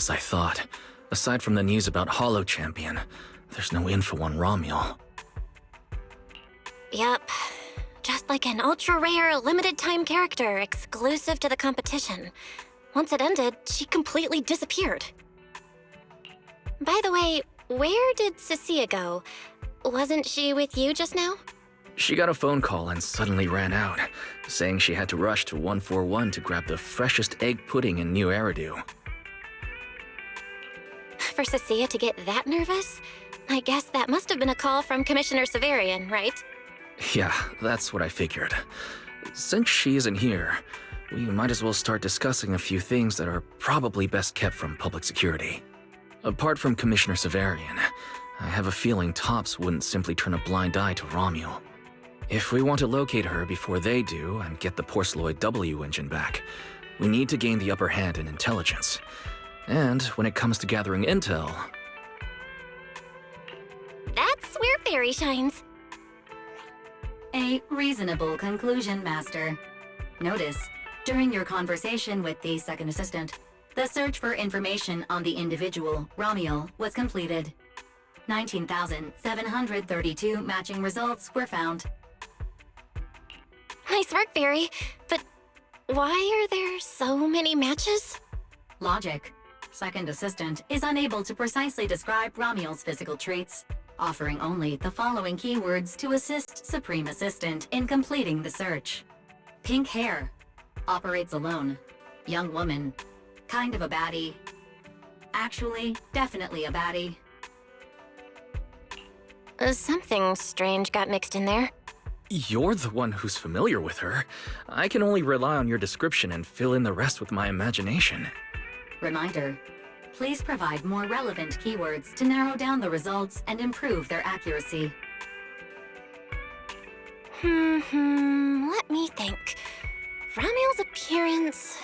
as I thought. Aside from the news about Hollow Champion, there's no info on Remiel. Yep. Just like an ultra-rare, limited-time character exclusive to the competition. Once it ended, she completely disappeared. By the way, where did Cecilia go? Wasn't she with you just now? She got a phone call and suddenly ran out, saying she had to rush to 141 to grab the freshest egg pudding in New Eridu. For Cecilia to get that nervous? I guess that must have been a call from Commissioner Severian, right? Yeah, that's what I figured. Since she isn't here, we might as well start discussing a few things that are probably best kept from public security. Apart from Commissioner Severian, I have a feeling Tops wouldn't simply turn a blind eye to Remiel. If we want to locate her before they do and get the Porceloid W engine back, we need to gain the upper hand in intelligence. And when it comes to gathering intel... That's where Fairy shines. A reasonable conclusion, Master. Notice, during your conversation with the second assistant, the search for information on the individual, Remiel, was completed. 19,732 matching results were found. Nice work, Fairy. But why are there so many matches? Logic. Second assistant is unable to precisely describe Remiel's physical traits, offering only the following keywords to assist Supreme Assistant in completing the search. Pink hair. Operates alone. Young woman. Kind of a baddie. Actually, definitely a baddie. Something strange got mixed in there. You're the one who's familiar with her. I can only rely on your description and fill in the rest with my imagination. Reminder. Please provide more relevant keywords to narrow down the results and improve their accuracy. Let me think. Remiel's appearance...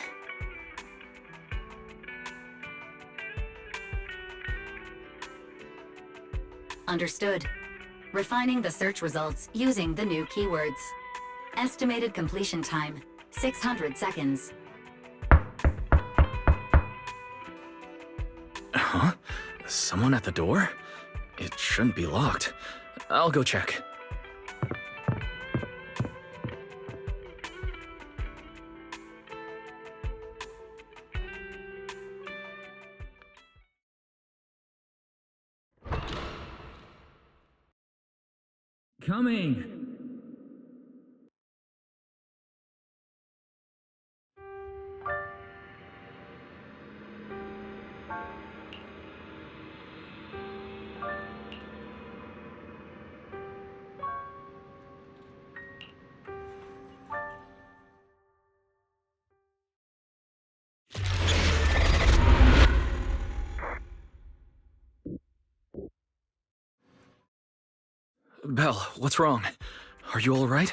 Understood. Refining the search results using the new keywords. Estimated completion time, 600 seconds. Huh? Someone at the door? It shouldn't be locked. I'll go check. Coming! Belle, what's wrong? Are you all right?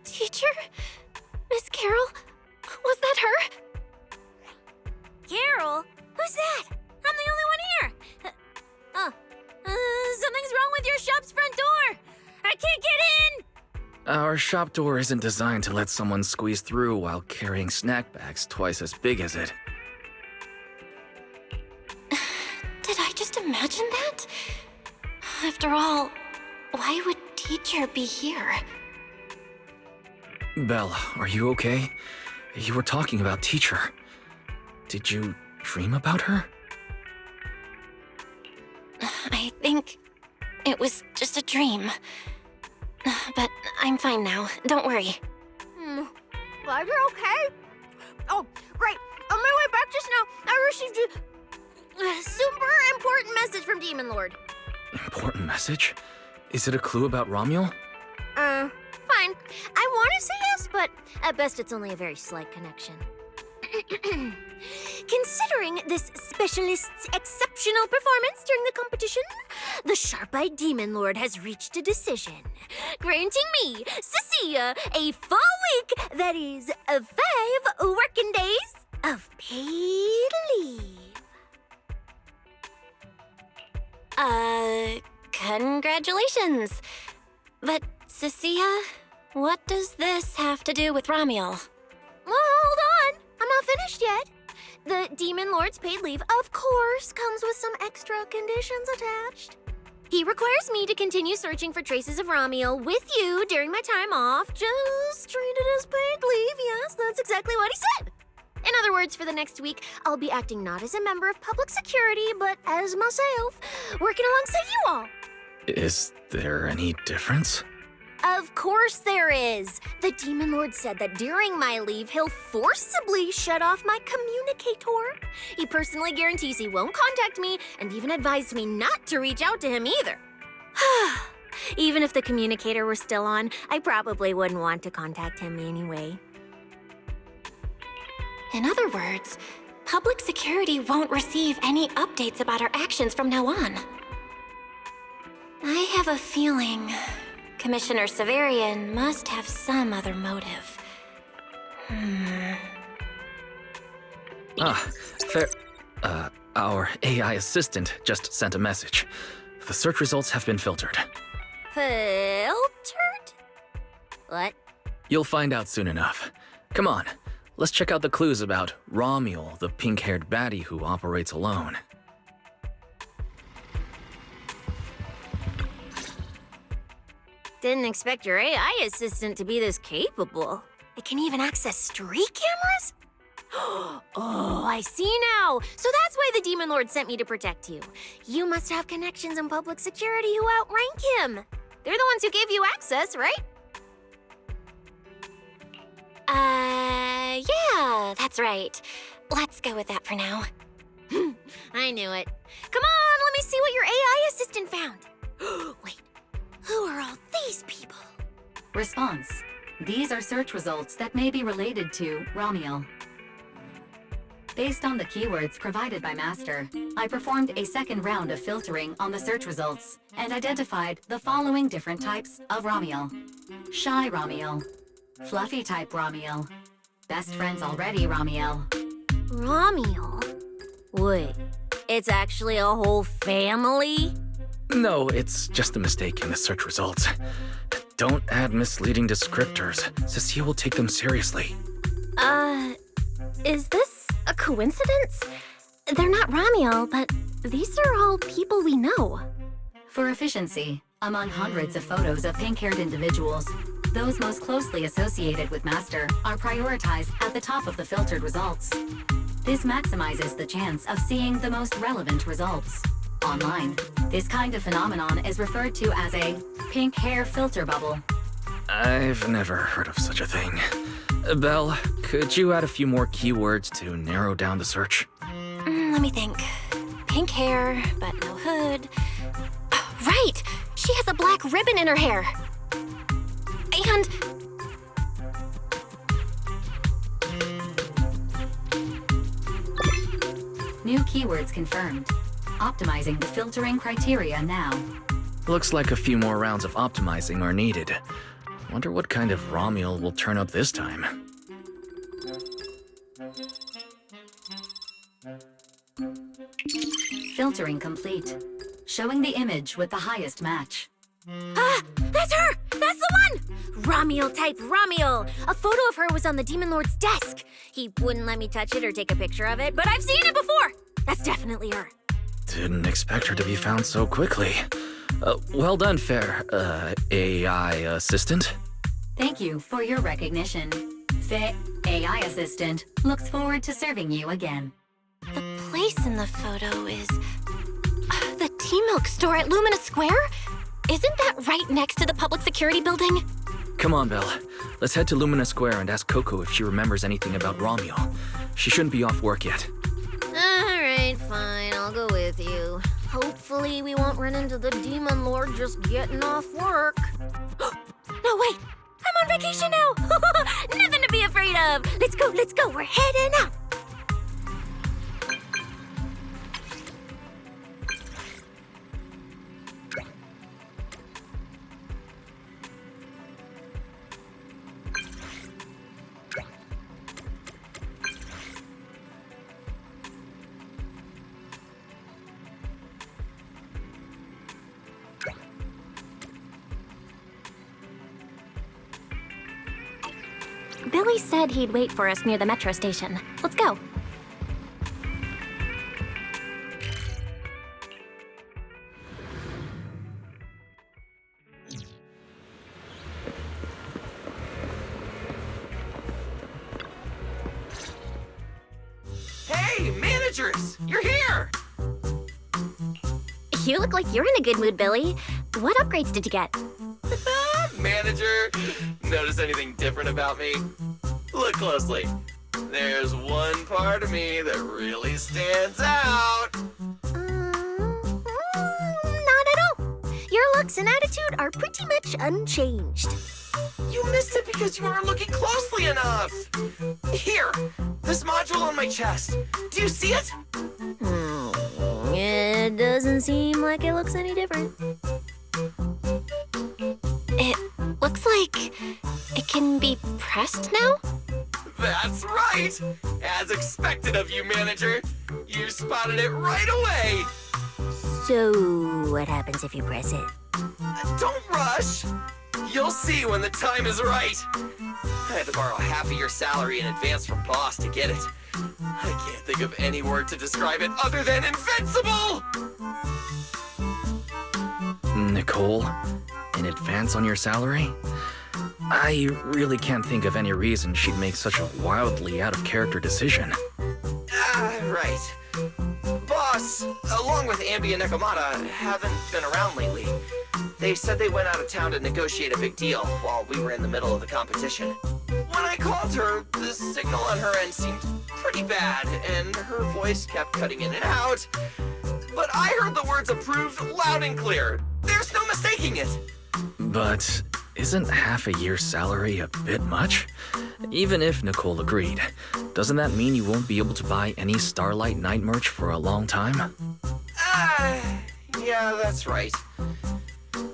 Teacher? Miss Carol? Was that her? Carol? Who's that? I'm the only one here! Something's wrong with your shop's front door! I can't get in! Our shop door isn't designed to let someone squeeze through while carrying snack bags twice as big as it. Did I just imagine that? After all, why would Teacher be here? Belle, are you okay? You were talking about Teacher. Did you dream about her? I think it was just a dream. But I'm fine now, don't worry. Glad you're okay. Oh, right. On my way back just now, I received a super important message from Demon Lord. Important message? Is it a clue about Remiel? Fine. I want to say yes, but at best it's only a very slight connection. Considering this specialist's exceptional performance during the competition, the sharp-eyed Demon Lord has reached a decision, granting me, Cecilia, a full week, that is, 5 working days of paid leave. Congratulations. But, Cecilia, what does this have to do with Remiel? Well, hold on. I'm not finished yet. The Demon Lord's paid leave, of course, comes with some extra conditions attached. He requires me to continue searching for traces of Remiel with you during my time off. Just treat it as paid leave. Yes, that's exactly what he said. In other words, for the next week, I'll be acting not as a member of public security, but as myself, working alongside you all. Is there any difference? Of course there is. The Demon Lord said that during my leave, he'll forcibly shut off my communicator. He personally guarantees he won't contact me and even advised me not to reach out to him either. Even if the communicator were still on, I probably wouldn't want to contact him anyway. In other words, public security won't receive any updates about our actions from now on. I have a feeling Commissioner Severian must have some other motive. Fair. Our AI assistant just sent a message. The search results have been filtered. Filtered? What? You'll find out soon enough. Come on, let's check out the clues about Remiel, the pink-haired baddie who operates alone. Didn't expect your AI assistant to be this capable. It can even access street cameras? Oh, I see now. So that's why the Demon Lord sent me to protect you. You must have connections in public security who outrank him. They're the ones who gave you access, right? Yeah, that's right. Let's go with that for now. I knew it. Come on, let me see what your AI assistant found. Wait, who are all these people? Response. These are search results that may be related to Remiel. Based on the keywords provided by Master, I performed a second round of filtering on the search results and identified the following different types of Remiel. Shy Remiel, Fluffy type Remiel, Best Friends Already Remiel. Remiel? Wait, it's actually a whole family? No, it's just a mistake in the search results. Don't add misleading descriptors. Cecilia will take them seriously. Is this a coincidence? They're not Remiel, but these are all people we know. For efficiency, among hundreds of photos of pink-haired individuals, those most closely associated with Master are prioritized at the top of the filtered results. This maximizes the chance of seeing the most relevant results. Online, this kind of phenomenon is referred to as a pink hair filter bubble. I've never heard of such a thing. Belle, could you add a few more keywords to narrow down the search? Let me think. Pink hair, but no hood. Oh, right! She has a black ribbon in her hair. And... New keywords confirmed. Optimizing the filtering criteria now. Looks like a few more rounds of optimizing are needed. Wonder what kind of Remiel will turn up this time. Filtering complete. Showing the image with the highest match. Ah, that's her! That's the one! Remiel type Remiel! A photo of her was on the Demon Lord's desk. He wouldn't let me touch it or take a picture of it, but I've seen it before! That's definitely her. Didn't expect her to be found so quickly. Well done, fair, AI assistant. Thank you for your recognition. AI assistant looks forward to serving you again. the place in the photo is... the T-Milk store at Lumina Square? Isn't that right next to the public security building? Come on, Belle. Let's head to Lumina Square and ask Coco if she remembers anything about Remiel. She shouldn't be off work yet. Alright, fine, I'll go with you. Hopefully we won't run into the Demon Lord just getting off work. No, wait! I'm on vacation now! Nothing to be afraid of! Let's go, we're heading out! Billy said he'd wait for us near the metro station. Let's go. managers! You're here! You look like you're in a good mood, Billy. What upgrades did you get? Manager, notice anything different about me? Look closely. There's one part of me that really stands out. Not at all. Your looks and attitude are pretty much unchanged. You missed it because you weren't looking closely enough. Here, this module on my chest. Do you see it? It doesn't seem like it looks any different. It looks like it can be pressed now? That's right! As expected of you, manager. You spotted it right away. So, what happens if you press it? Don't rush. You'll see when the time is right. I had to borrow half of your salary in advance from boss to get it. I can't think of any word to describe it other than invincible! Nicole, in advance on your salary? I really can't think of any reason she'd make such a wildly out-of-character decision. Right. Boss, along with Ambi and Nekomata, haven't been around lately. They said they went out of town to negotiate a big deal while we were in the middle of the competition. When I called her, the signal on her end seemed pretty bad, and her voice kept cutting in and out. But I heard the words approved loud and clear. There's no mistaking it. But isn't half a year's salary a bit much? Even if Nicole agreed, doesn't that mean you won't be able to buy any Starlight night merch for a long time? Yeah, that's right.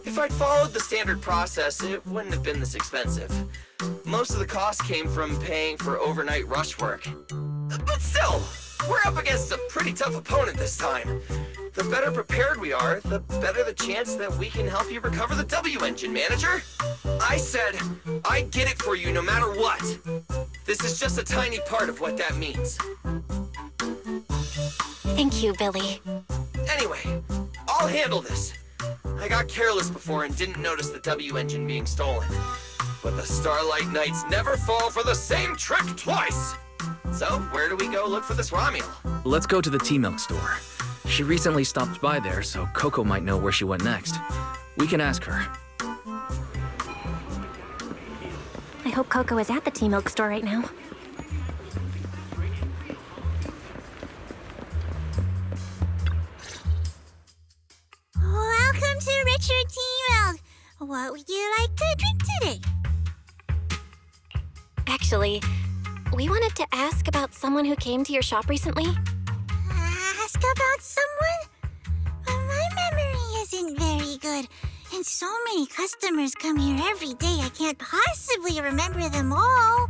If I'd followed the standard process, it wouldn't have been this expensive. Most of the cost came from paying for overnight rush work. But still, we're up against a pretty tough opponent this time. The better prepared we are, the better the chance that we can help you recover the W engine, manager. I said I'd get it for you no matter what. This is just a tiny part of what that means. Thank you, Billy. Anyway, I'll handle this. I got careless before and didn't notice the W engine being stolen. But the Starlight Knights never fall for the same trick twice! So, where do we go look for this Remiel? Let's go to the T-Milk store. She recently stopped by there, so Coco might know where she went next. We can ask her. I hope Coco is at the T-Milk store right now. Welcome to Richard T-Milk. What would you like to drink today? Actually, we wanted to ask about someone who came to your shop recently. Ask about someone? My memory isn't very good, and so many customers come here every day I can't possibly remember them all.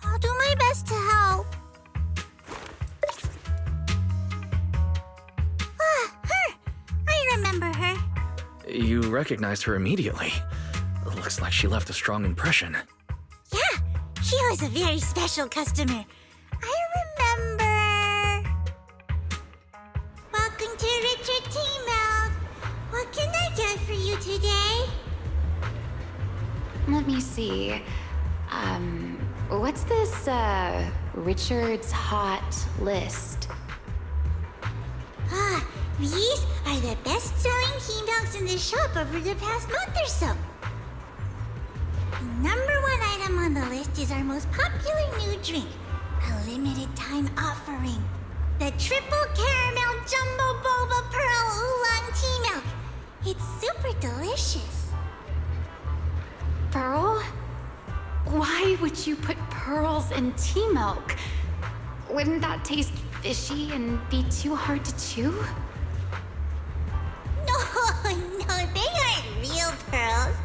I'll do my best to help. Her! I remember her. You recognized her immediately. Looks like she left a strong impression. Yeah, she was a very special customer. I remember. Welcome to Richard T-Milk. What can I get for you today? Let me see. What's this, Richard's hot list? These are the best-selling T-Milks in the shop over the past month or so. The number one item on the list is our most popular new drink, a limited-time offering. The Triple Caramel Jumbo Boba Pearl Oolong T-Milk. It's super delicious. Pearl? Why would you put pearls in tea milk? Wouldn't that taste fishy and be too hard to chew? No, they aren't real pearls.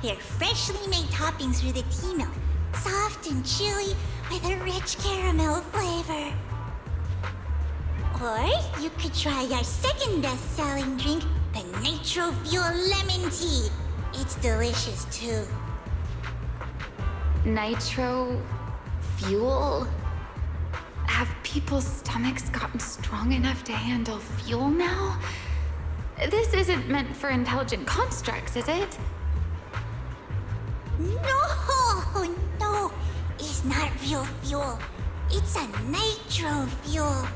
They're freshly made toppings for the tea milk, soft and chewy with a rich caramel flavor. Or you could try our second best-selling drink, the Nitro Fuel Lemon Tea. It's delicious too. Nitro fuel? Have people's stomachs gotten strong enough to handle fuel now? This isn't meant for intelligent constructs, is it? No, it's not real fuel. It's a nitro fuel.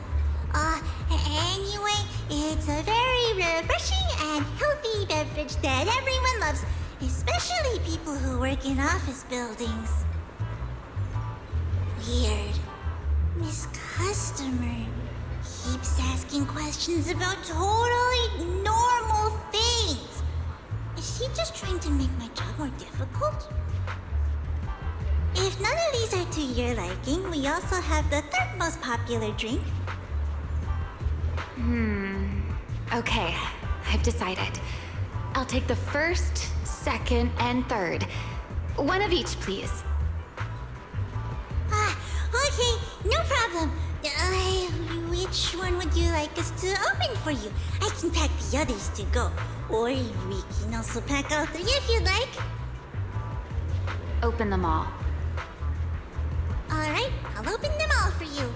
Anyway, it's a very refreshing and healthy beverage that everyone loves, especially people who work in office buildings. Weird. This customer keeps asking questions about totally normal things. Is she just trying to make my job more difficult? If none of these are to your liking, we also have the third most popular drink. Okay, I've decided. I'll take the first, second, and third. One of each, please. Okay, no problem. Which one would you like us to open for you? I can pack the others to go. Or we can also pack all three if you'd like. Open them all. Alright, I'll open them all for you.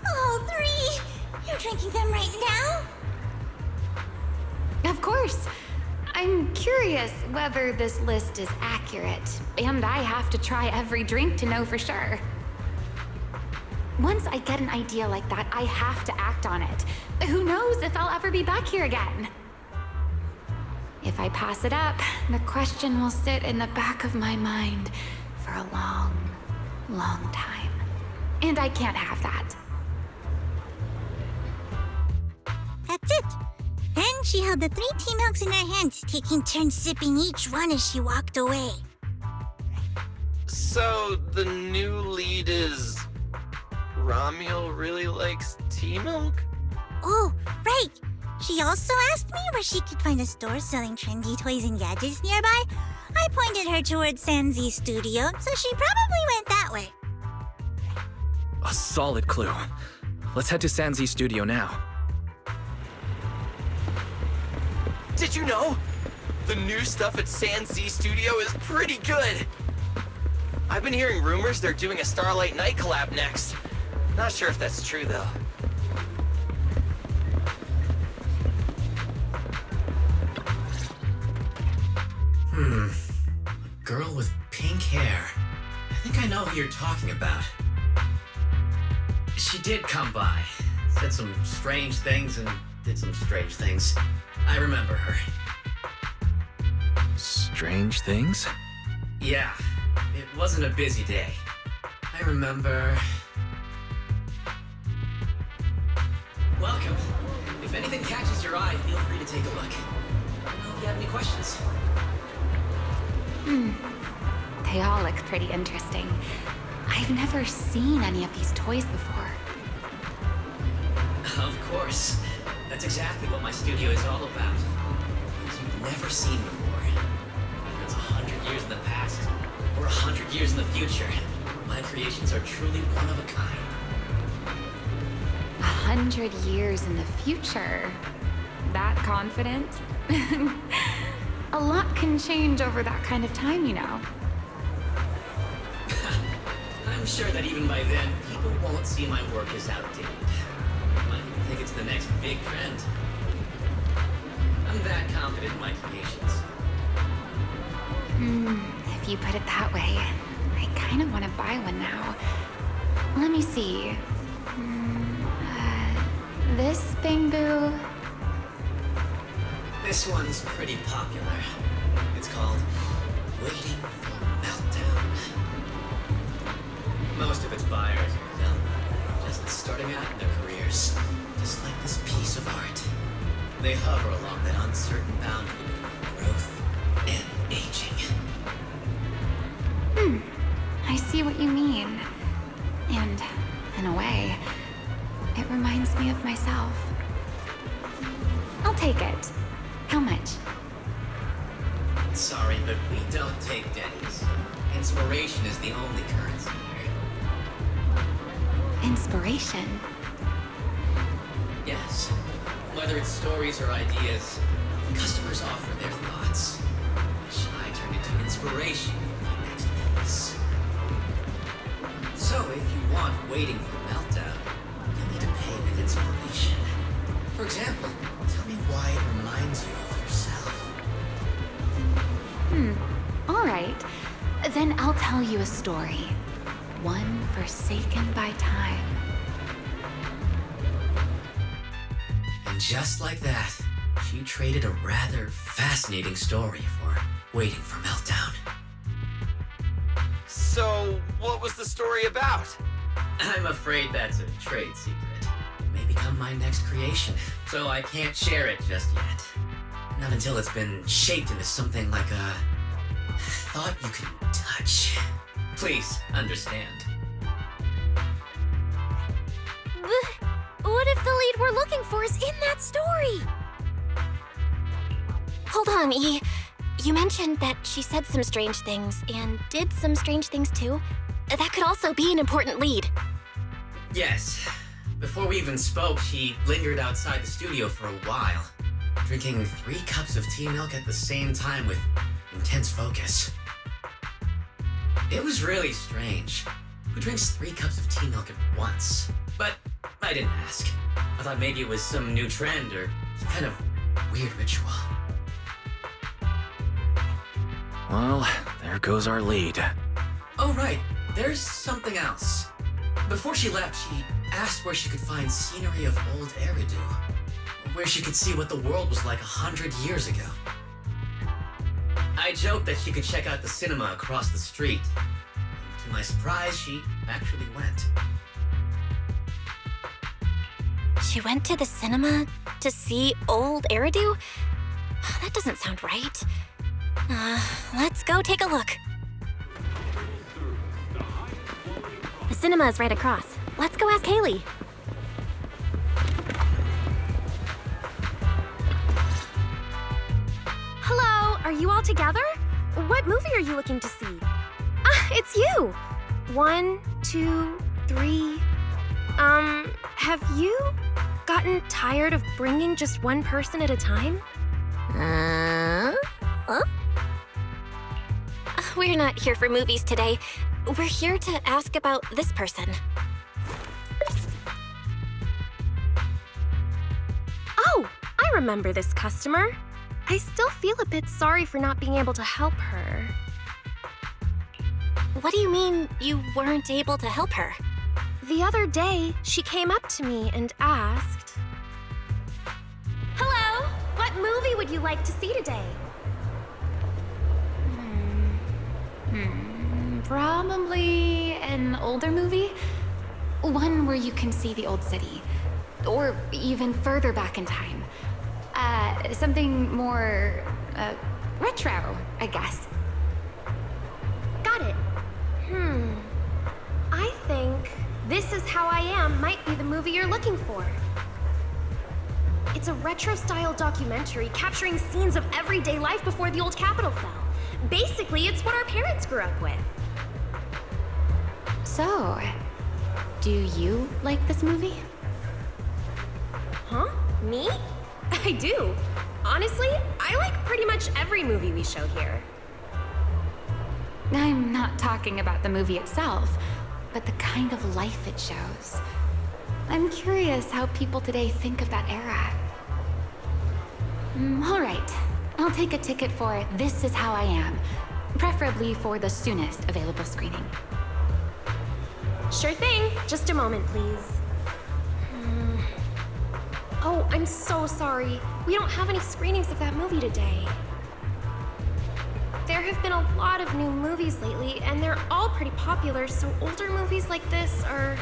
All three? You're drinking them right now? Of course. I'm curious whether this list is accurate, and I have to try every drink to know for sure. Once I get an idea like that, I have to act on it. Who knows if I'll ever be back here again? If I pass it up, the question will sit in the back of my mind for a long, long time. And I can't have that. That's it. Then she held the 3 tea milks in her hands, taking turns sipping each one as she walked away. So, the new lead is... Remiel really likes tea milk? Oh, right. She also asked me where she could find a store selling trendy toys and gadgets nearby. I pointed her towards Sanzi's studio, so she probably went that way. A solid clue. Let's head to Sanzi's studio now. Did you know? The new stuff at Sanzi Studio is pretty good. I've been hearing rumors they're doing a Starlight night collab next. Not sure if that's true, though. A girl with pink hair. I think I know who you're talking about. She did come by. Said some strange things and did some strange things. I remember her. Strange things? Yeah, it wasn't a busy day. I remember... Welcome. If anything catches your eye, feel free to take a look. Let me know if you have any questions. They all look pretty interesting. I've never seen any of these toys before. Of course. That's exactly what my studio is all about. Things you've never seen before. Whether it's 100 years in the past or 100 years in the future, my creations are truly one of a kind. 100 years in the future? That confident? A lot can change over that kind of time, you know. I'm sure that even by then, people won't see my work as outdated. They might even think it's the next big trend. I'm that confident in my creations. If you put it that way, I kind of want to buy one now. Let me see. This Bangbu. This one's pretty popular. It's called Waiting for Meltdown. Most of its buyers are young, just starting out in their careers, just like this piece of art. They hover along that uncertain boundary between growth and aging. I see what you mean. And, in a way, it reminds me of myself. I'll take it. How much? Sorry, but we don't take dennies. Inspiration is the only currency here. Inspiration? Yes. Whether it's stories or ideas, customers offer their thoughts, which I turn into inspiration for my next piece. So if you want Waiting for Meltdown, you'll need to pay with inspiration. For example, tell me why it reminds you of yourself. All right. Then I'll tell you a story. One forsaken by time. And just like that, she traded a rather fascinating story for waiting for Meltdown. So, what was the story about? I'm afraid that's a trade secret. It may become my next creation, so I can't share it just yet. Not until it's been shaped into something like a thought you can touch. Please, understand. What if the lead we're looking for is in that story? Hold on, E. You mentioned that she said some strange things and did some strange things too. That could also be an important lead. Yes. Before we even spoke, she lingered outside the studio for a while, drinking 3 cups of tea milk at the same time with intense focus. It was really strange. Who drinks 3 cups of tea milk at once? But I didn't ask. I thought maybe it was some new trend or some kind of weird ritual. Well, there goes our lead. Oh, right. There's something else. Before she left, she asked where she could find scenery of old Eridan, where she could see what the world was like 100 years ago. I joked that she could check out the cinema across the street. And to my surprise, she actually went. She went to the cinema to see old Eridan? That doesn't sound right. Let's go take a look. The cinema is right across. Let's go ask Haley. Hello, are you all together? What movie are you looking to see? It's you! 1, 2, 3. Have you gotten tired of bringing just one person at a time? We're not here for movies today. We're here to ask about this person. Oh, I remember this customer. I still feel a bit sorry for not being able to help her. What do you mean you weren't able to help her? The other day, she came up to me and asked, "Hello, what movie would you like to see today?" Probably an older movie. One where you can see the old city. Or even further back in time. Something more, retro, I guess. Got it. I think This Is How I Am might be the movie you're looking for. It's a retro-style documentary capturing scenes of everyday life before the old Capitol fell. Basically, it's what our parents grew up with. So, do you like this movie? Huh? Me? I do. Honestly, I like pretty much every movie we show here. I'm not talking about the movie itself, but the kind of life it shows. I'm curious how people today think of that era. All right, I'll take a ticket for This Is How I Am, preferably for the soonest available screening. Sure thing. Just a moment, please. Oh, I'm so sorry. We don't have any screenings of that movie today. There have been a lot of new movies lately, and they're all pretty popular, so older movies like this are...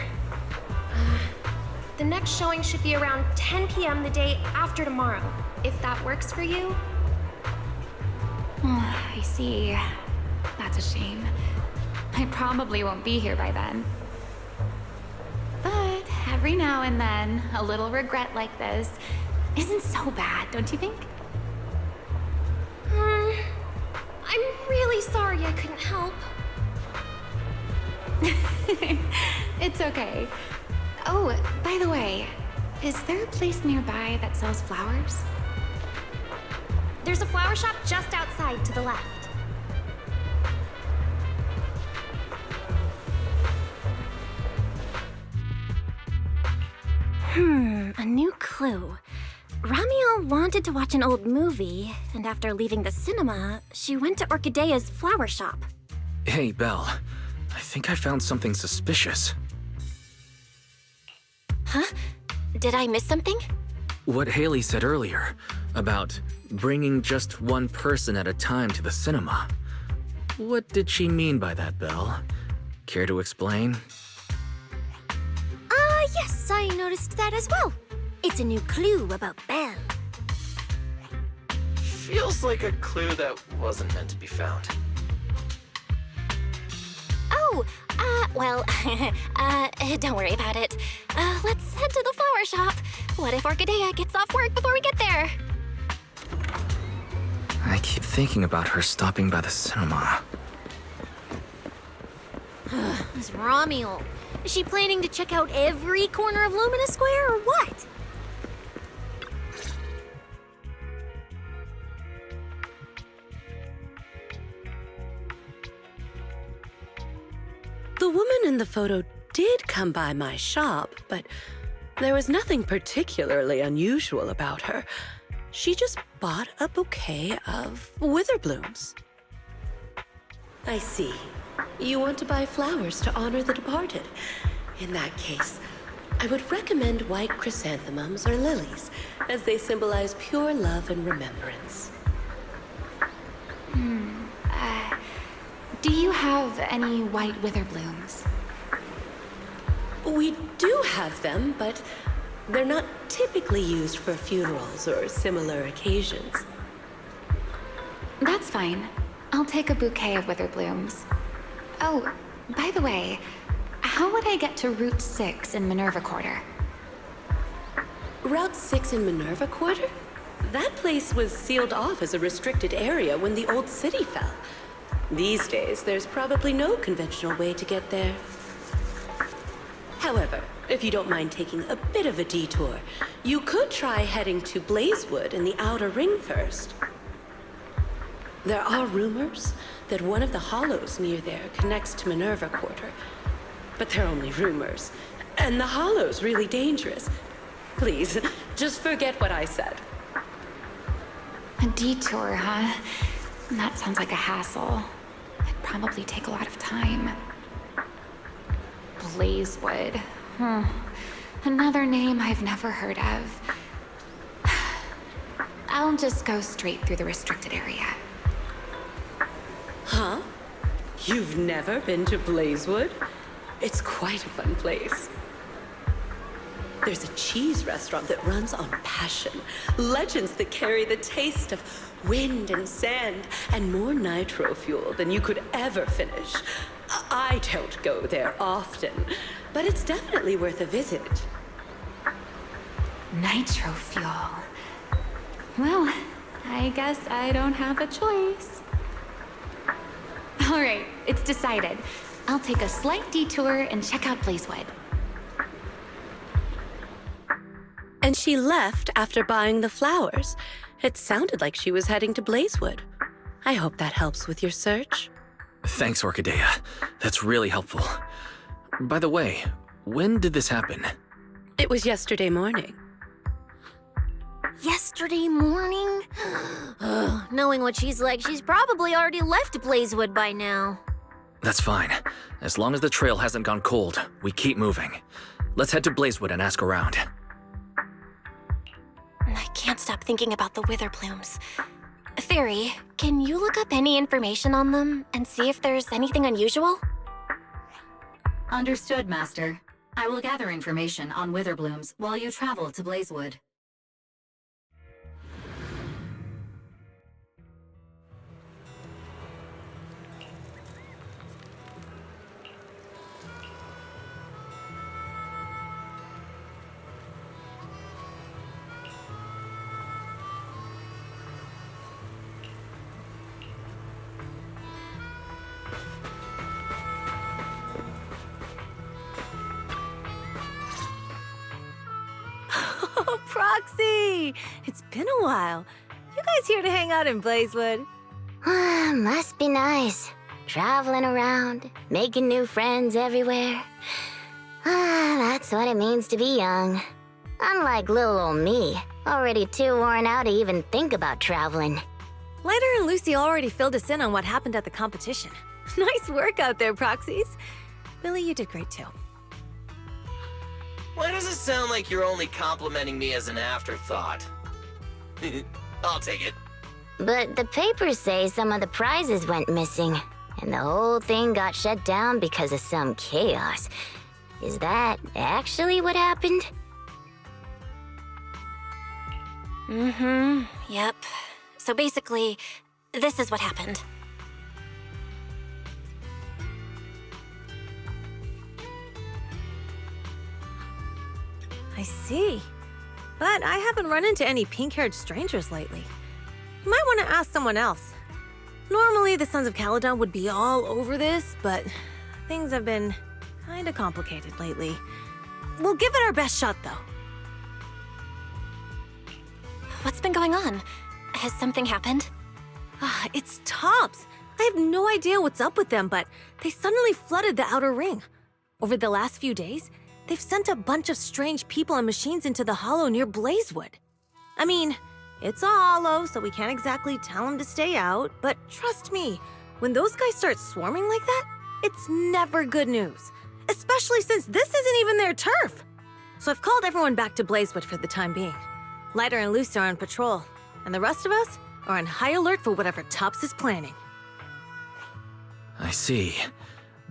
The next showing should be around 10 p.m. the day after tomorrow, if that works for you. I see. That's a shame. I probably won't be here by then. But every now and then, a little regret like this isn't so bad, don't you think? I'm really sorry I couldn't help. It's okay. Oh, by the way, is there a place nearby that sells flowers? There's a flower shop just outside to the left. A new clue. Remiel wanted to watch an old movie, and after leaving the cinema, she went to Orchidea's flower shop. Hey, Belle. I think I found something suspicious. Huh? Did I miss something? What Haley said earlier about bringing just one person at a time to the cinema. What did she mean by that, Belle? Care to explain? Yes, I noticed that as well. It's a new clue about Belle. Feels like a clue that wasn't meant to be found. Oh, well, don't worry about it. Let's head to the flower shop. What if Orchidea gets off work before we get there? I keep thinking about her stopping by the cinema. This Remiel. Is she planning to check out every corner of Lumina Square or what? The woman in the photo did come by my shop, but there was nothing particularly unusual about her. She just bought a bouquet of wither blooms. I see. You want to buy flowers to honor the departed. In that case, I would recommend white chrysanthemums or lilies, as they symbolize pure love and remembrance. Do you have any white wither blooms? We do have them, but they're not typically used for funerals or similar occasions. That's fine. I'll take a bouquet of wither blooms. Oh, by the way, how would I get to Route 6 in Minerva Quarter? Route 6 in Minerva Quarter? That place was sealed off as a restricted area when the old city fell. These days, there's probably no conventional way to get there. However, if you don't mind taking a bit of a detour, you could try heading to Blazewood in the Outer Ring first. There are rumors that one of the hollows near there connects to Minerva Quarter. But they're only rumors, and the hollow's really dangerous. Please, just forget what I said. A detour, huh? That sounds like a hassle. It'd probably take a lot of time. Blazewood. Another name I've never heard of. I'll just go straight through the restricted area. Huh? You've never been to Blazewood? It's quite a fun place. There's a cheese restaurant that runs on passion. Legends that carry the taste of wind and sand and more nitro fuel than you could ever finish. I don't go there often, but it's definitely worth a visit. Nitro fuel. Well, I guess I don't have a choice. All right, it's decided. I'll take a slight detour and check out Blazewood. And she left after buying the flowers. It sounded like she was heading to Blazewood. I hope that helps with your search. Thanks, Orchidea. That's really helpful. By the way, when did this happen? It was yesterday morning. Yesterday morning? Knowing what she's like, she's probably already left Blazewood by now. That's fine. As long as the trail hasn't gone cold, we keep moving. Let's head to Blazewood and ask around. I can't stop thinking about the wither plumes. Fairy, can you look up any information on them and see if there's anything unusual? Understood, Master. I will gather information on wither blooms while you travel to Blazewood. Oh, Proxy! It's been a while. You guys here to hang out in Blazewood? Must be nice. Traveling around, making new friends everywhere. That's what it means to be young. Unlike little old me, already too worn out to even think about traveling. Lighter and Lucy already filled us in on what happened at the competition. Nice work out there, proxies. Billy, you did great too. Why does it sound like you're only complimenting me as an afterthought? I'll take it. But the papers say some of the prizes went missing, and the whole thing got shut down because of some chaos. Is that actually what happened? Yep. So basically, this is what happened. I see. But I haven't run into any pink-haired strangers lately. You might want to ask someone else. Normally, the Sons of Caledon would be all over this, but things have been kinda complicated lately. We'll give it our best shot, though. What's been going on? Has something happened? It's Tops. I have no idea what's up with them, but they suddenly flooded the outer ring. Over the last few days, they've sent a bunch of strange people and machines into the hollow near Blazewood. I mean, it's a hollow, so we can't exactly tell them to stay out, but trust me, when those guys start swarming like that, it's never good news. Especially since this isn't even their turf. So I've called everyone back to Blazewood for the time being. Lighter and Luce are on patrol, and the rest of us are on high alert for whatever Tops is planning. I see.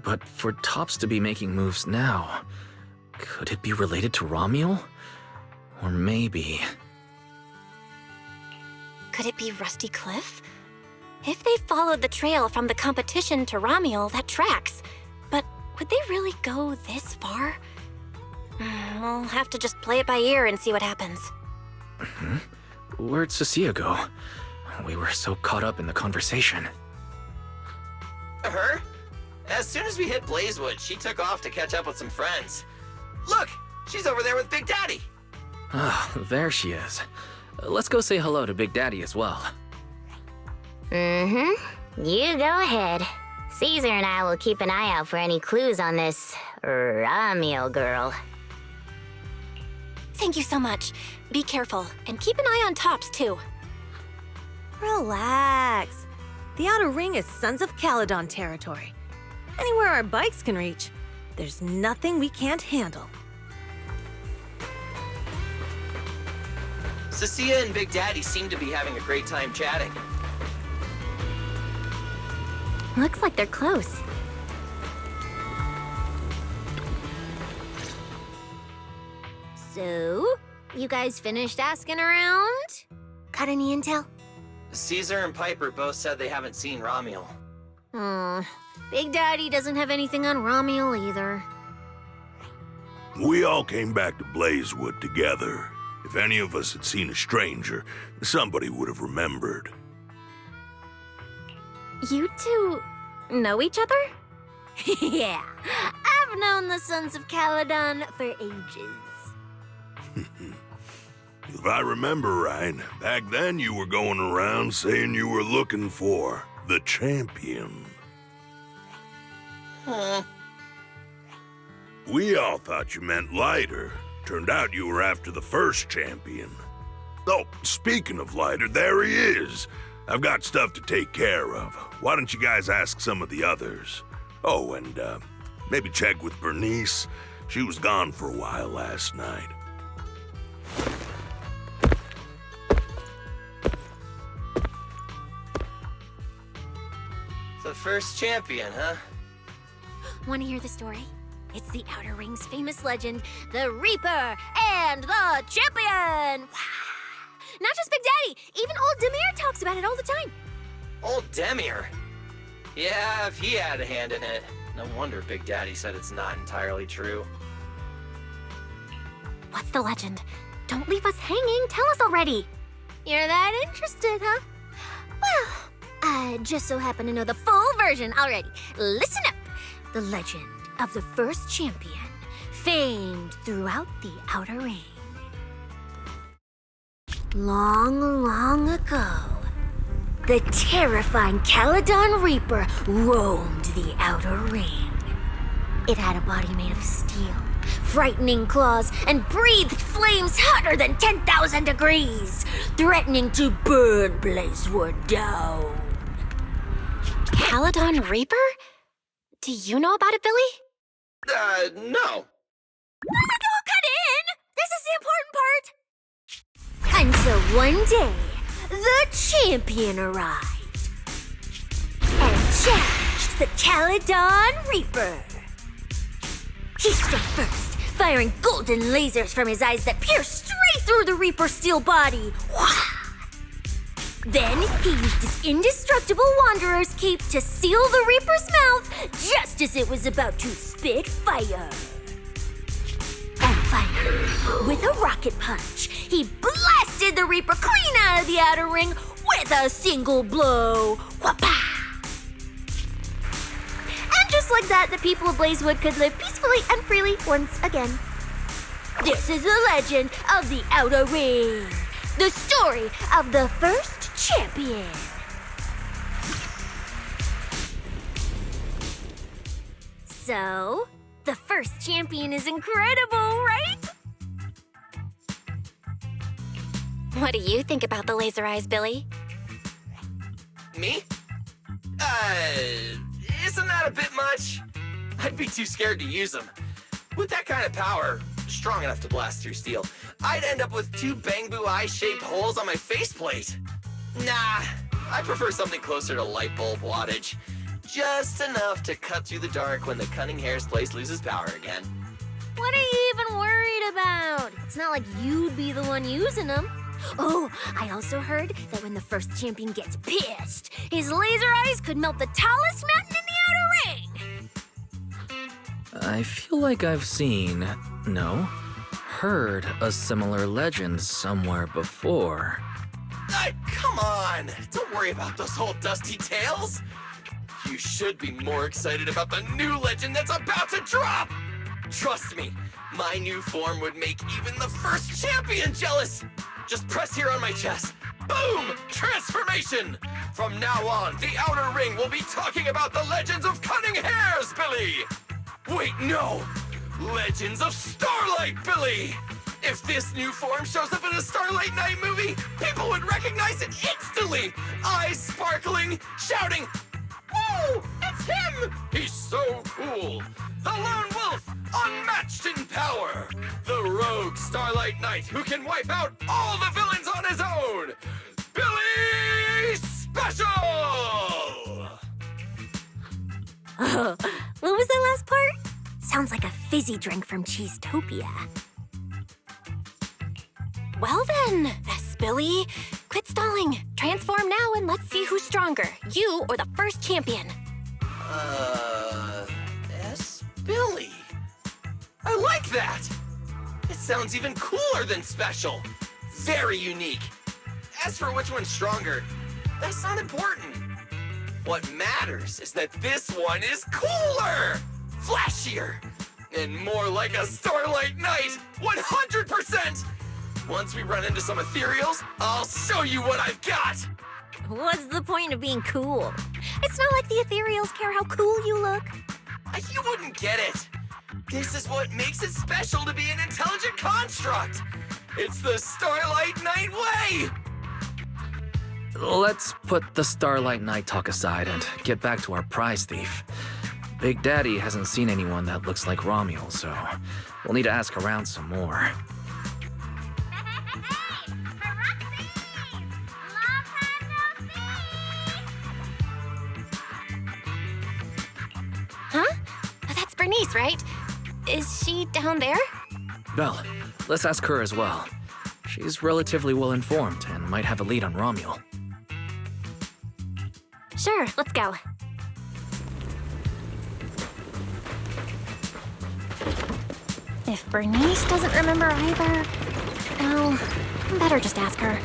But for Tops to be making moves now, could it be related to Remiel? Or maybe... Could it be Rusty Cliff? If they followed the trail from the competition to Remiel, that tracks. But would they really go this far? We'll have to just play it by ear and see what happens. Where'd Cecilia go? We were so caught up in the conversation. Her? As soon as we hit Blazewood, she took off to catch up with some friends. Look! She's over there with Big Daddy! Ah, there she is. Let's go say hello to Big Daddy as well. You go ahead. Caesar and I will keep an eye out for any clues on this Remiel girl. Thank you so much. Be careful, and keep an eye on Tops, too. Relax. The outer ring is Sons of Caledon territory. Anywhere our bikes can reach, there's nothing we can't handle. Cecilia and Big Daddy seem to be having a great time chatting. Looks like they're close. So, you guys finished asking around? Got any intel? Caesar and Piper both said they haven't seen Remiel. Big Daddy doesn't have anything on Remiel either. We all came back to Blazewood together. If any of us had seen a stranger, somebody would have remembered. You two know each other? Yeah, I've known the Sons of Caledon for ages. If I remember right, back then you were going around saying you were looking for the champion. We all thought you meant Lighter. Turned out you were after the first champion. Oh, speaking of Lighter, there he is. I've got stuff to take care of. Why don't you guys ask some of the others? Oh, and maybe check with Bernice. She was gone for a while last night. The first champion, huh? Want to hear the story? It's the Outer Ring's famous legend, the Reaper and the Champion! Not just Big Daddy, even old Demir talks about it all the time. Old Demir? Yeah, if he had a hand in it. No wonder Big Daddy said it's not entirely true. What's the legend? Don't leave us hanging. Tell us already. You're that interested, huh? Well, I just so happen to know the full version already. Listen up. The legend of the first champion, famed throughout the Outer Ring. Long, long ago, the terrifying Caledon Reaper roamed the Outer Ring. It had a body made of steel, frightening claws, and breathed flames hotter than 10,000 degrees, threatening to burn Blazewood down. Caledon Reaper? Do you know about it, Billy? No. Don't cut in! This is the important part! Until one day, the champion arrived and challenged the Caledon Reaper. He struck first, firing golden lasers from his eyes that pierced straight through the Reaper's steel body. Then he used his indestructible Wanderer's cape to seal the Reaper's mouth just as it was about to spit fire. And finally, with a rocket punch, he blasted the Reaper clean out of the outer ring with a single blow. Whapa! And just like that, the people of Blazewood could live peacefully and freely once again. This is the legend of the Outer Ring. The story of the first champion. So, the first champion is incredible, right? What do you think about the laser eyes, Billy? Me? Isn't that a bit much? I'd be too scared to use them. With that kind of power, strong enough to blast through steel, I'd end up with 2 bamboo eye-shaped holes on my faceplate. Nah, I prefer something closer to light bulb wattage. Just enough to cut through the dark when the cunning hair's place loses power again. What are you even worried about? It's not like you'd be the one using them. Oh, I also heard that when the first champion gets pissed, his laser eyes could melt the tallest mountain in the Outer Ring. I feel like I've seen, no, heard a similar legend somewhere before. Come on! Don't worry about those old dusty tales! You should be more excited about the new legend that's about to drop! Trust me, my new form would make even the first champion jealous! Just press here on my chest. Boom! Transformation! From now on, the Outer Ring will be talking about the legends of cunning hairs, Billy! Wait, no! Legends of Starlight, Billy! If this new form shows up in a Starlight Night movie, people would recognize it instantly! Eyes sparkling, shouting, "Whoa! It's him! He's so cool! The Lone Wolf, unmatched in power! The rogue Starlight Knight who can wipe out all the villains on his own! Billy Special!" What was that last part? Sounds like a fizzy drink from Cheesetopia. Well then, yes, Billy. Quit stalling. Transform now and let's see who's stronger, you or the first champion. S. Billy. I like that! It sounds even cooler than special. Very unique. As for which one's stronger, that's not important. What matters is that this one is cooler, flashier, and more like a Starlight Knight, 100%! Once we run into some ethereals, I'll show you what I've got! What's the point of being cool? It's not like the ethereals care how cool you look. You wouldn't get it. This is what makes it special to be an intelligent construct. It's the Starlight Knight way! Let's put the Starlight Night talk aside and get back to our prize thief. Big Daddy hasn't seen anyone that looks like Remiel, so we'll need to ask around some more. Huh? That's Bernice, right? Is she down there? Belle, let's ask her as well. She's relatively well informed and might have a lead on Remiel. Sure, let's go. If Bernice doesn't remember either, well, better just ask her.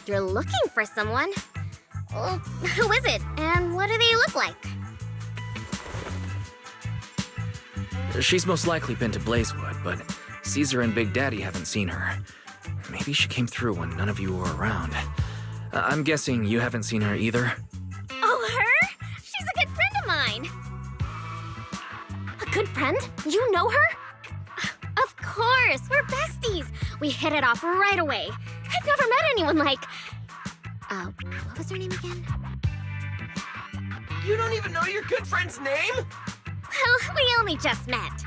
You're looking for someone? Well, who is it, and what do they look like? She's most likely been to Blazewood, but Caesar and Big Daddy haven't seen her. Maybe she came through when none of you were around. I'm guessing you haven't seen her either? Oh, her? She's a good friend of mine. A good friend? You know her? Of course! We're besties! We hit it off right away. I've never met anyone like... what was her name again? You don't even know your good friend's name? Well, we only just met.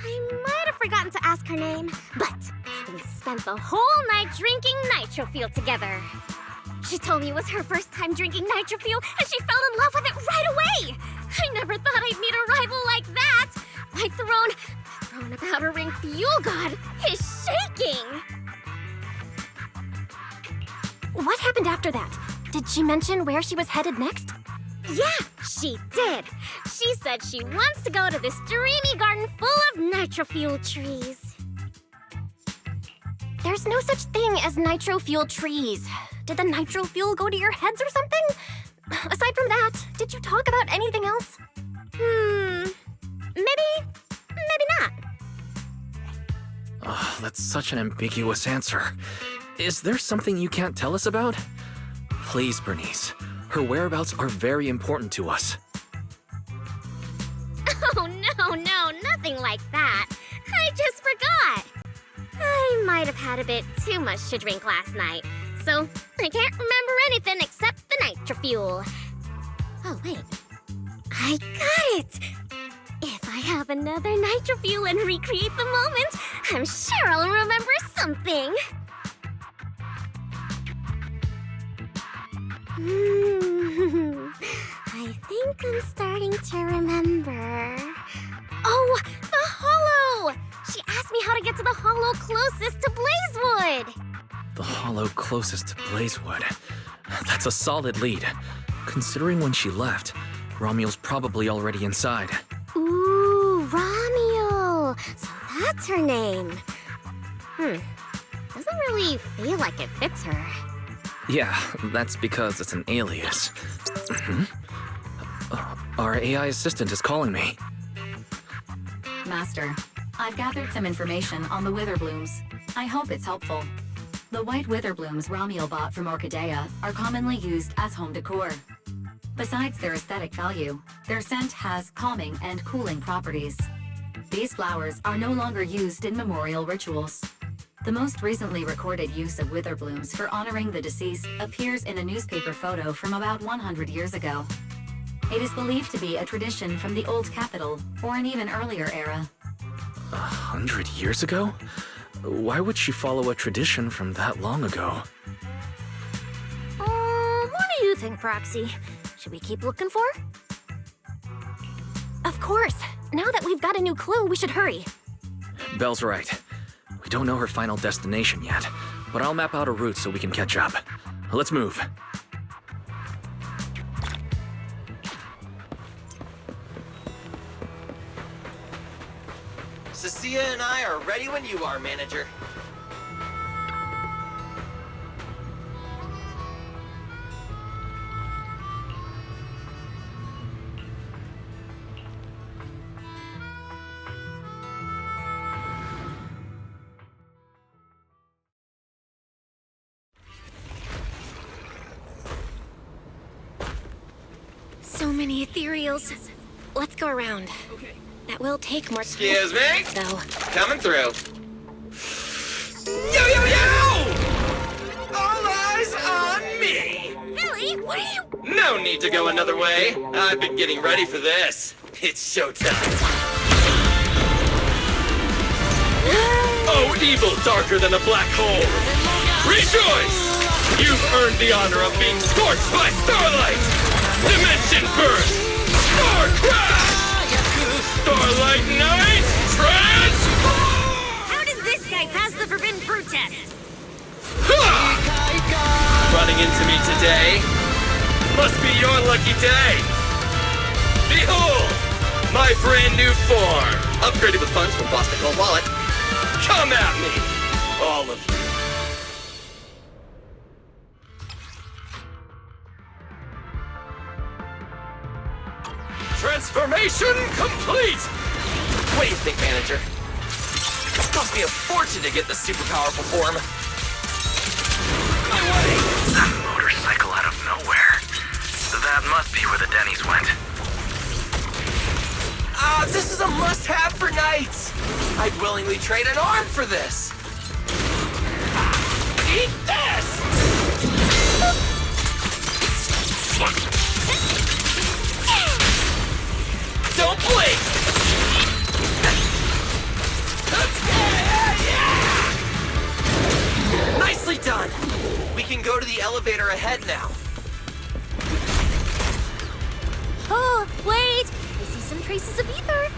I might have forgotten to ask her name, but we spent the whole night drinking nitro fuel together. She told me it was her first time drinking nitro fuel, and she fell in love with it right away! I never thought I'd meet a rival like that! My throne about her ring fuel god is shaking! What happened after that? Did she mention where she was headed next? Yeah, she did! She said she wants to go to this dreamy garden full of nitro fuel trees. There's no such thing as nitro fuel trees. Did the nitro fuel go to your heads or something? Aside from that, did you talk about anything else? Maybe not. Oh, that's such an ambiguous answer. Is there something you can't tell us about? Please, Bernice. Her whereabouts are very important to us. Oh, no, nothing like that. I just forgot. I might have had a bit too much to drink last night, so I can't remember anything except the nitro fuel. Oh, wait. I got it! If I have another nitro fuel and recreate the moment, I'm sure I'll remember something. I think I'm starting to remember. Oh, the hollow! She asked me how to get to the hollow closest to Blazewood. The hollow closest to Blazewood. That's a solid lead. Considering when she left, Remiel's probably already inside. Ooh, Remiel! So that's her name. Doesn't really feel like it fits her. Yeah, that's because it's an alias. Our AI assistant is calling me. Master, I've gathered some information on the Witherblooms. I hope it's helpful. The white Witherblooms Remiel bought from Orchidea are commonly used as home decor. Besides their aesthetic value, their scent has calming and cooling properties. These flowers are no longer used in memorial rituals. The most recently recorded use of Witherblooms for honoring the deceased appears in a newspaper photo from about 100 years ago. It is believed to be a tradition from the Old Capital, or an even earlier era. 100 years ago? Why would she follow a tradition from that long ago? What do you think, Proxy? Should we keep looking for? Of course! Now that we've got a new clue, we should hurry. Belle's right. We don't know her final destination yet, but I'll map out a route so we can catch up. Let's move. Cecilia and I are ready when you are, manager. So many ethereals. Let's go around. That will take more time. Excuse me? Though. Coming through. Yo, yo, yo! All eyes on me! Billy, what are you... No need to go another way. I've been getting ready for this. It's showtime. Oh, evil darker than a black hole! Rejoice! You've earned the honor of being scorched by Starlight! Dimension burst! Star crash! Starlight Night! Transform! How does this guy pass the forbidden fruit test? Running into me today? Must be your lucky day! Behold! My brand new form! Upgraded with funds from Boston Gold Wallet. Come at me! All of you. Transformation complete! What do you think, manager? It cost me a fortune to get this super powerful form. My way! That motorcycle out of nowhere. That must be where the Denny's went. This is a must-have for knights. I'd willingly trade an arm for this. Eat this! Don't blink! Nicely done! We can go to the elevator ahead now. Oh, wait! I see some traces of ether.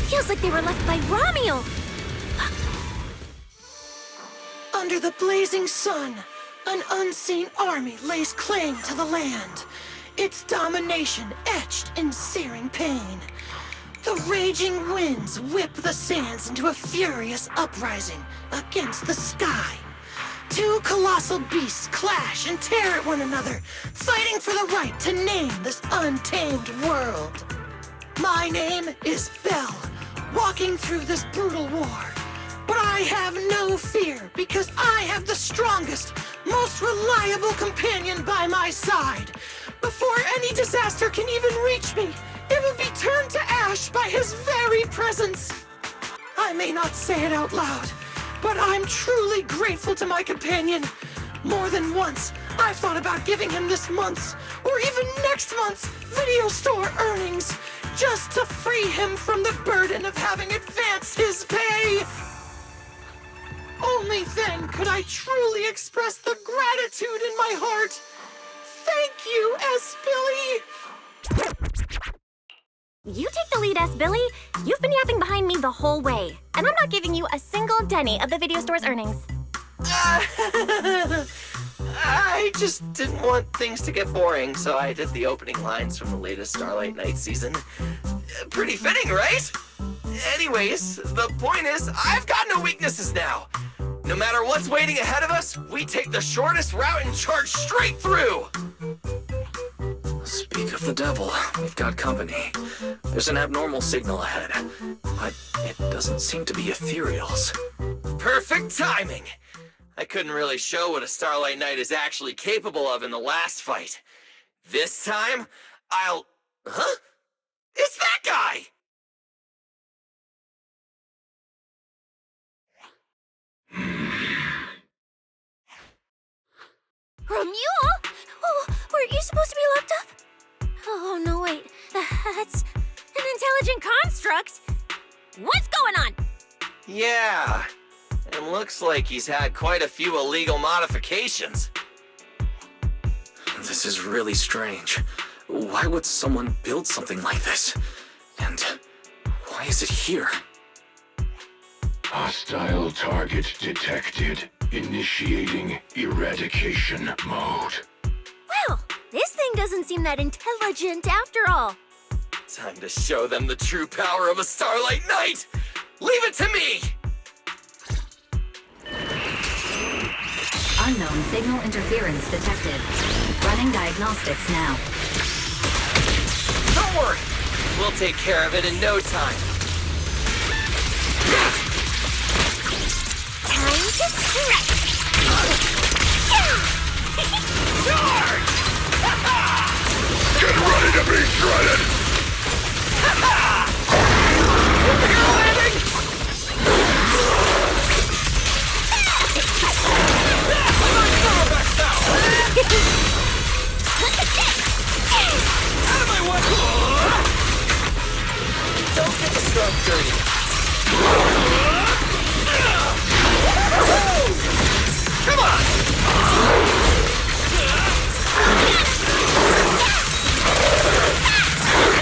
Feels like they were left by Remiel. Under the blazing sun, an unseen army lays claim to the land, its domination etched in searing pain. The raging winds whip the sands into a furious uprising against the sky. Two colossal beasts clash and tear at one another, fighting for the right to name this untamed world. My name is Belle, walking through this brutal war. But I have no fear, because I have the strongest, most reliable companion by my side. Before any disaster can even reach me, it will be turned to ash by his very presence. I may not say it out loud, but I'm truly grateful to my companion. More than once, I've thought about giving him this month's, or even next month's, video store earnings, just to free him from the burden of having advanced his pay. Only then could I truly express the gratitude in my heart. Thank you, S. Billy. You take the lead, S. Billy. You've been yapping behind me the whole way, and I'm not giving you a single penny of the video store's earnings. I just didn't want things to get boring, so I did the opening lines from the latest Starlight Night season. Pretty fitting, right? Anyways, the point is, I've got no weaknesses now. No matter what's waiting ahead of us, we take the shortest route and charge straight through. Speak of the devil, we've got company. There's an abnormal signal ahead, but it doesn't seem to be ethereals. Perfect timing. I couldn't really show what a Starlight Knight is actually capable of in the last fight. This time, I'll... Huh? It's that guy! Remiel? Oh, weren't you supposed to be locked up? Oh, no, wait. That's an intelligent construct. What's going on? Yeah, and looks like he's had quite a few illegal modifications. This is really strange. Why would someone build something like this? And why is it here? Hostile target detected. Initiating eradication mode. Well, this thing doesn't seem that intelligent after all. Time to show them the true power of a Starlight Knight! Leave it to me! Unknown signal interference detected. Running diagnostics now. Don't worry! We'll take care of it in no time. Time to stretch! Charge! Get ready to be shredded! Superhero landing! I'm on Starback now! Out of my way! Don't get the stroke dirty. Come on!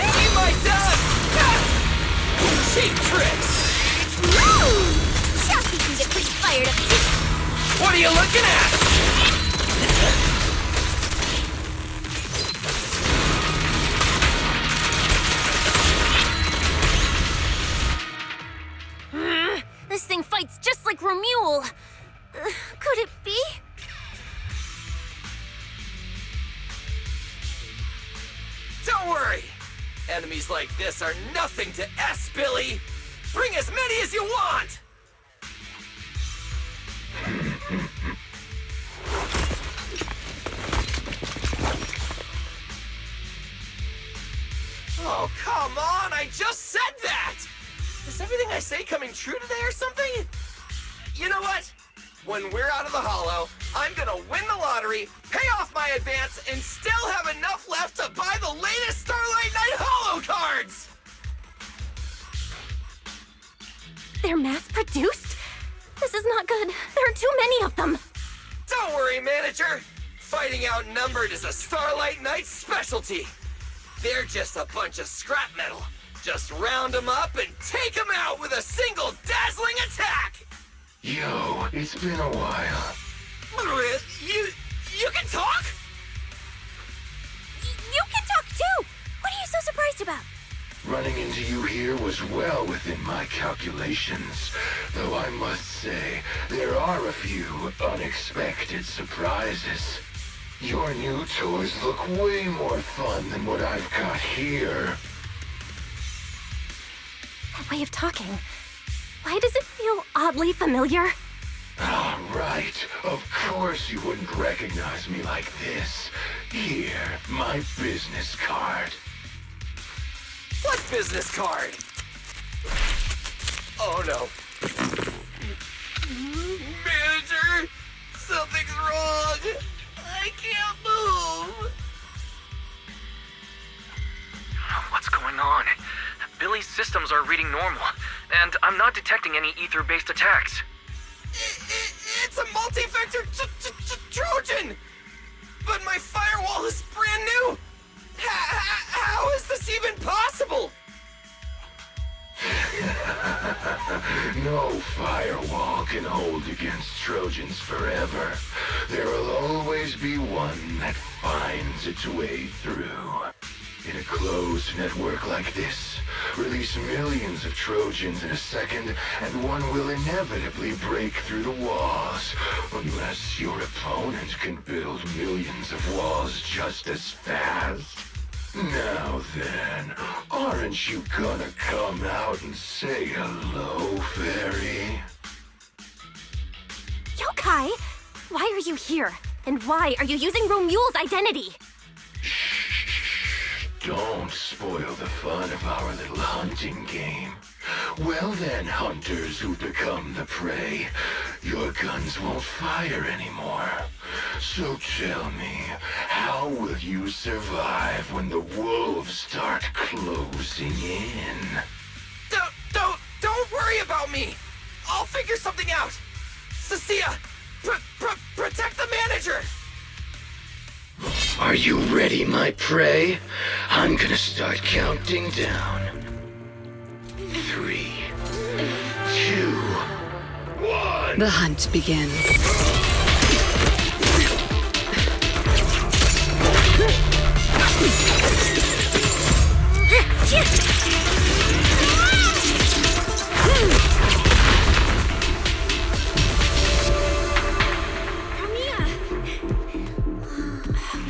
Eat my dust! Cheap tricks! Woo! Chucky can get pretty fired up too. What are you looking at? This thing fights just like Remiel. Could it be? Don't worry! Enemies like this are nothing to S, Billy! Bring as many as you want! Oh, come on, I just said that! Is everything I say coming true today or something? You know what? When we're out of the Hollow, I'm gonna win the lottery, pay off my advance, and still have enough left to buy the latest Starlight Night Hollow cards! They're mass-produced? This is not good. There are too many of them. Don't worry, manager. Fighting outnumbered is a Starlight Night specialty. They're just a bunch of scrap metal. Just round them up and take them out with a single dazzling attack! Yo, it's been a while. You can talk? You can talk too! What are you so surprised about? Running into you here was well within my calculations, though I must say, there are a few unexpected surprises. Your new toys look way more fun than what I've got here. That way of talking. Why does it feel oddly familiar? Ah, right. Of course you wouldn't recognize me like this. Here, my business card. What business card? Oh no. Manager, something's wrong. I can't move. What's going on? Billy's systems are reading normal, and I'm not detecting any ether-based attacks. It's a multi-vector Trojan! But my firewall is brand new! How is this even possible? No firewall can hold against Trojans forever. There'll always be one that finds its way through. In a closed network like this, release millions of Trojans in a second, and one will inevitably break through the walls, unless your opponent can build millions of walls just as fast. Now then, aren't you gonna come out and say hello, fairy? Yokai! Why are you here? And why are you using Romule's identity? Don't spoil the fun of our little hunting game. Well then, hunters who become the prey, your guns won't fire anymore. So tell me, how will you survive when the wolves start closing in? Don't worry about me! I'll figure something out! Cecilia, protect the manager! Are you ready, my prey? I'm gonna start counting down. 3, 2, 1. The hunt begins.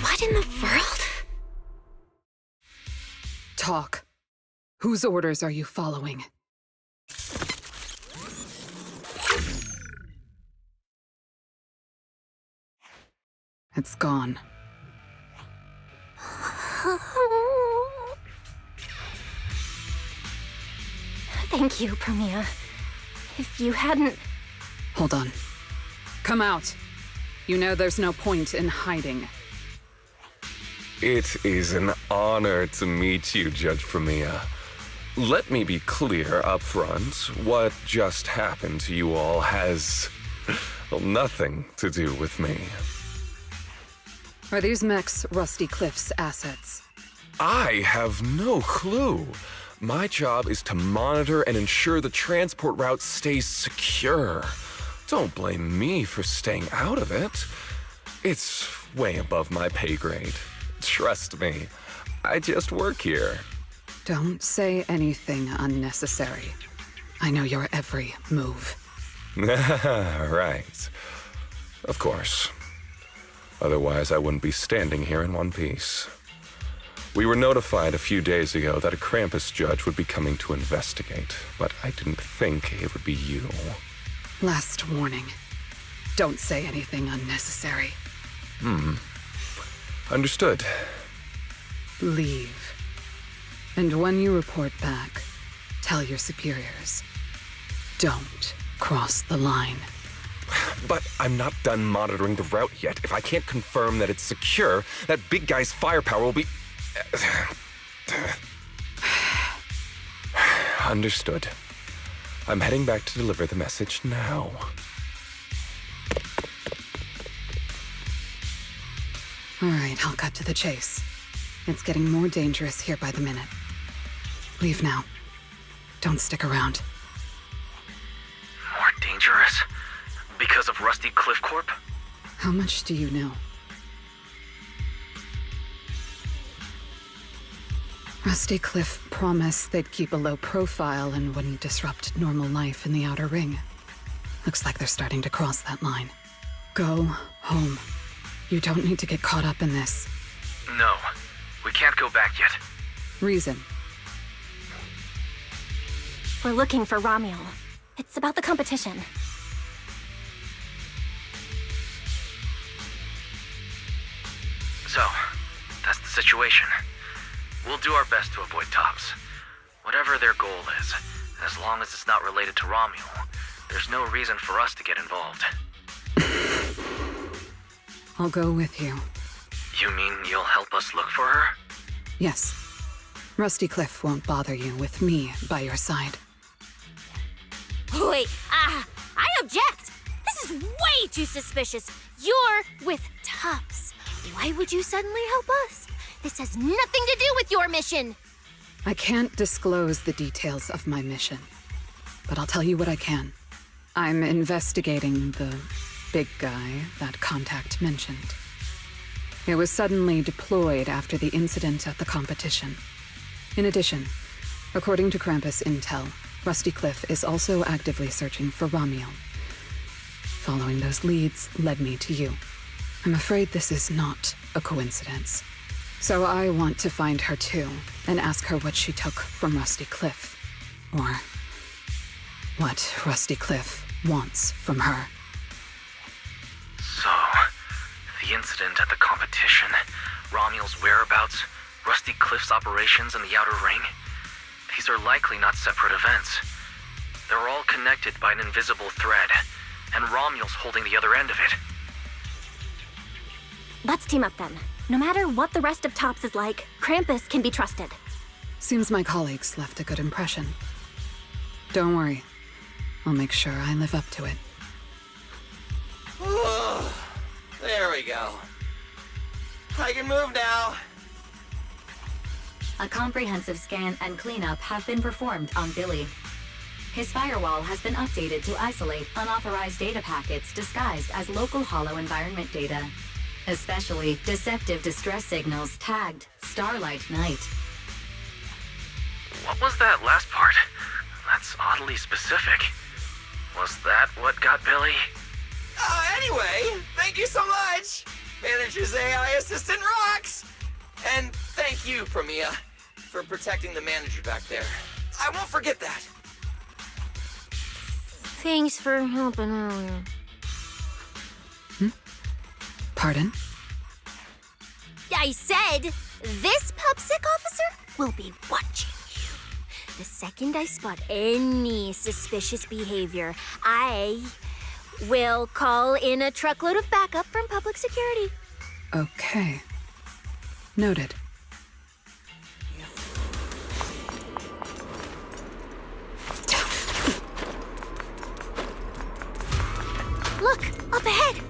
What in the world? Talk. Whose orders are you following? It's gone. Thank you, Premia. If you hadn't... Hold on. Come out. You know there's no point in hiding. It is an honor to meet you, Judge Premia. Let me be clear up front. What just happened to you all has, well, nothing to do with me. Are these mechs Rusty Cliff's assets? I have no clue. My job is to monitor and ensure the transport route stays secure. Don't blame me for staying out of it. It's way above my pay grade. Trust me, I just work here. Don't say anything unnecessary. I know your every move. Right. Of course. Otherwise, I wouldn't be standing here in one piece. We were notified a few days ago that a Krampus judge would be coming to investigate, but I didn't think it would be you. Last warning. Don't say anything unnecessary. Understood. Leave. And when you report back, tell your superiors. Don't cross the line. But I'm not done monitoring the route yet. If I can't confirm that it's secure, that big guy's firepower will be... Understood. I'm heading back to deliver the message now. All right, I'll cut to the chase. It's getting more dangerous here by the minute. Leave now. Don't stick around. More dangerous? Because of Rusty Cliff Corp? How much do you know? Rusty Cliff promised they'd keep a low profile and wouldn't disrupt normal life in the Outer Ring. Looks like they're starting to cross that line. Go home. You don't need to get caught up in this. No, we can't go back yet. Reason. We're looking for Remiel. It's about the competition. So, that's the situation. We'll do our best to avoid tops. Whatever their goal is, as long as it's not related to Remiel, there's no reason for us to get involved. I'll go with you. You mean you'll help us look for her? Yes. Rusty Cliff won't bother you with me by your side. Wait, I object! This is way too suspicious. You're with Tops. Why would you suddenly help us? This has nothing to do with your mission! I can't disclose the details of my mission, but I'll tell you what I can. I'm investigating the big guy that Contact mentioned. It was suddenly deployed after the incident at the competition. In addition, according to Krampus intel, Rusty Cliff is also actively searching for Remiel. Following those leads led me to you. I'm afraid this is not a coincidence. So I want to find her too, and ask her what she took from Rusty Cliff. Or what Rusty Cliff wants from her. So, the incident at the competition, Remiel's whereabouts, Rusty Cliff's operations in the Outer Ring, these are likely not separate events. They're all connected by an invisible thread, and Remiel's holding the other end of it. Let's team up then. No matter what the rest of Tops is like, Krampus can be trusted. Seems my colleagues left a good impression. Don't worry. I'll make sure I live up to it. There we go. I can move now. A comprehensive scan and cleanup have been performed on Billy. His firewall has been updated to isolate unauthorized data packets disguised as local hollow environment data, especially deceptive distress signals tagged Starlight Night. What was that last part? That's oddly specific. Was that what got Billy? Anyway, thank you so much! Manager's AI assistant rocks! And thank you, Premia, for protecting the manager back there. I won't forget that. Thanks for helping earlier. Pardon? I said, this PubSec officer will be watching you. The second I spot any suspicious behavior, I will call in a truckload of backup from public security. Okay. Noted. Look, up ahead!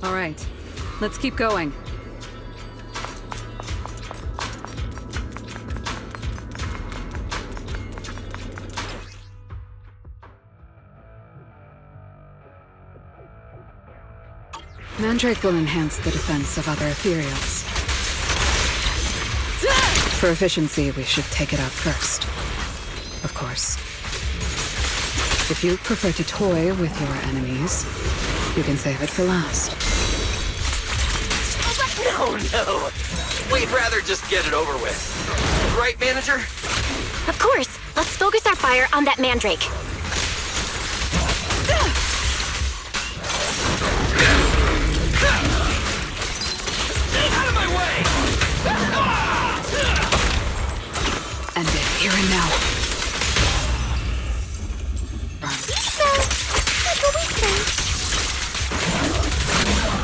All right, let's keep going. Mandrake will enhance the defense of other ethereals. For efficiency, we should take it out first. Of course. If you prefer to toy with your enemies, you can save it for last. Oh no! We'd rather just get it over with. Right, manager? Of course! Let's focus our fire on that mandrake. Out of my way! End it here and now. Like a weekend.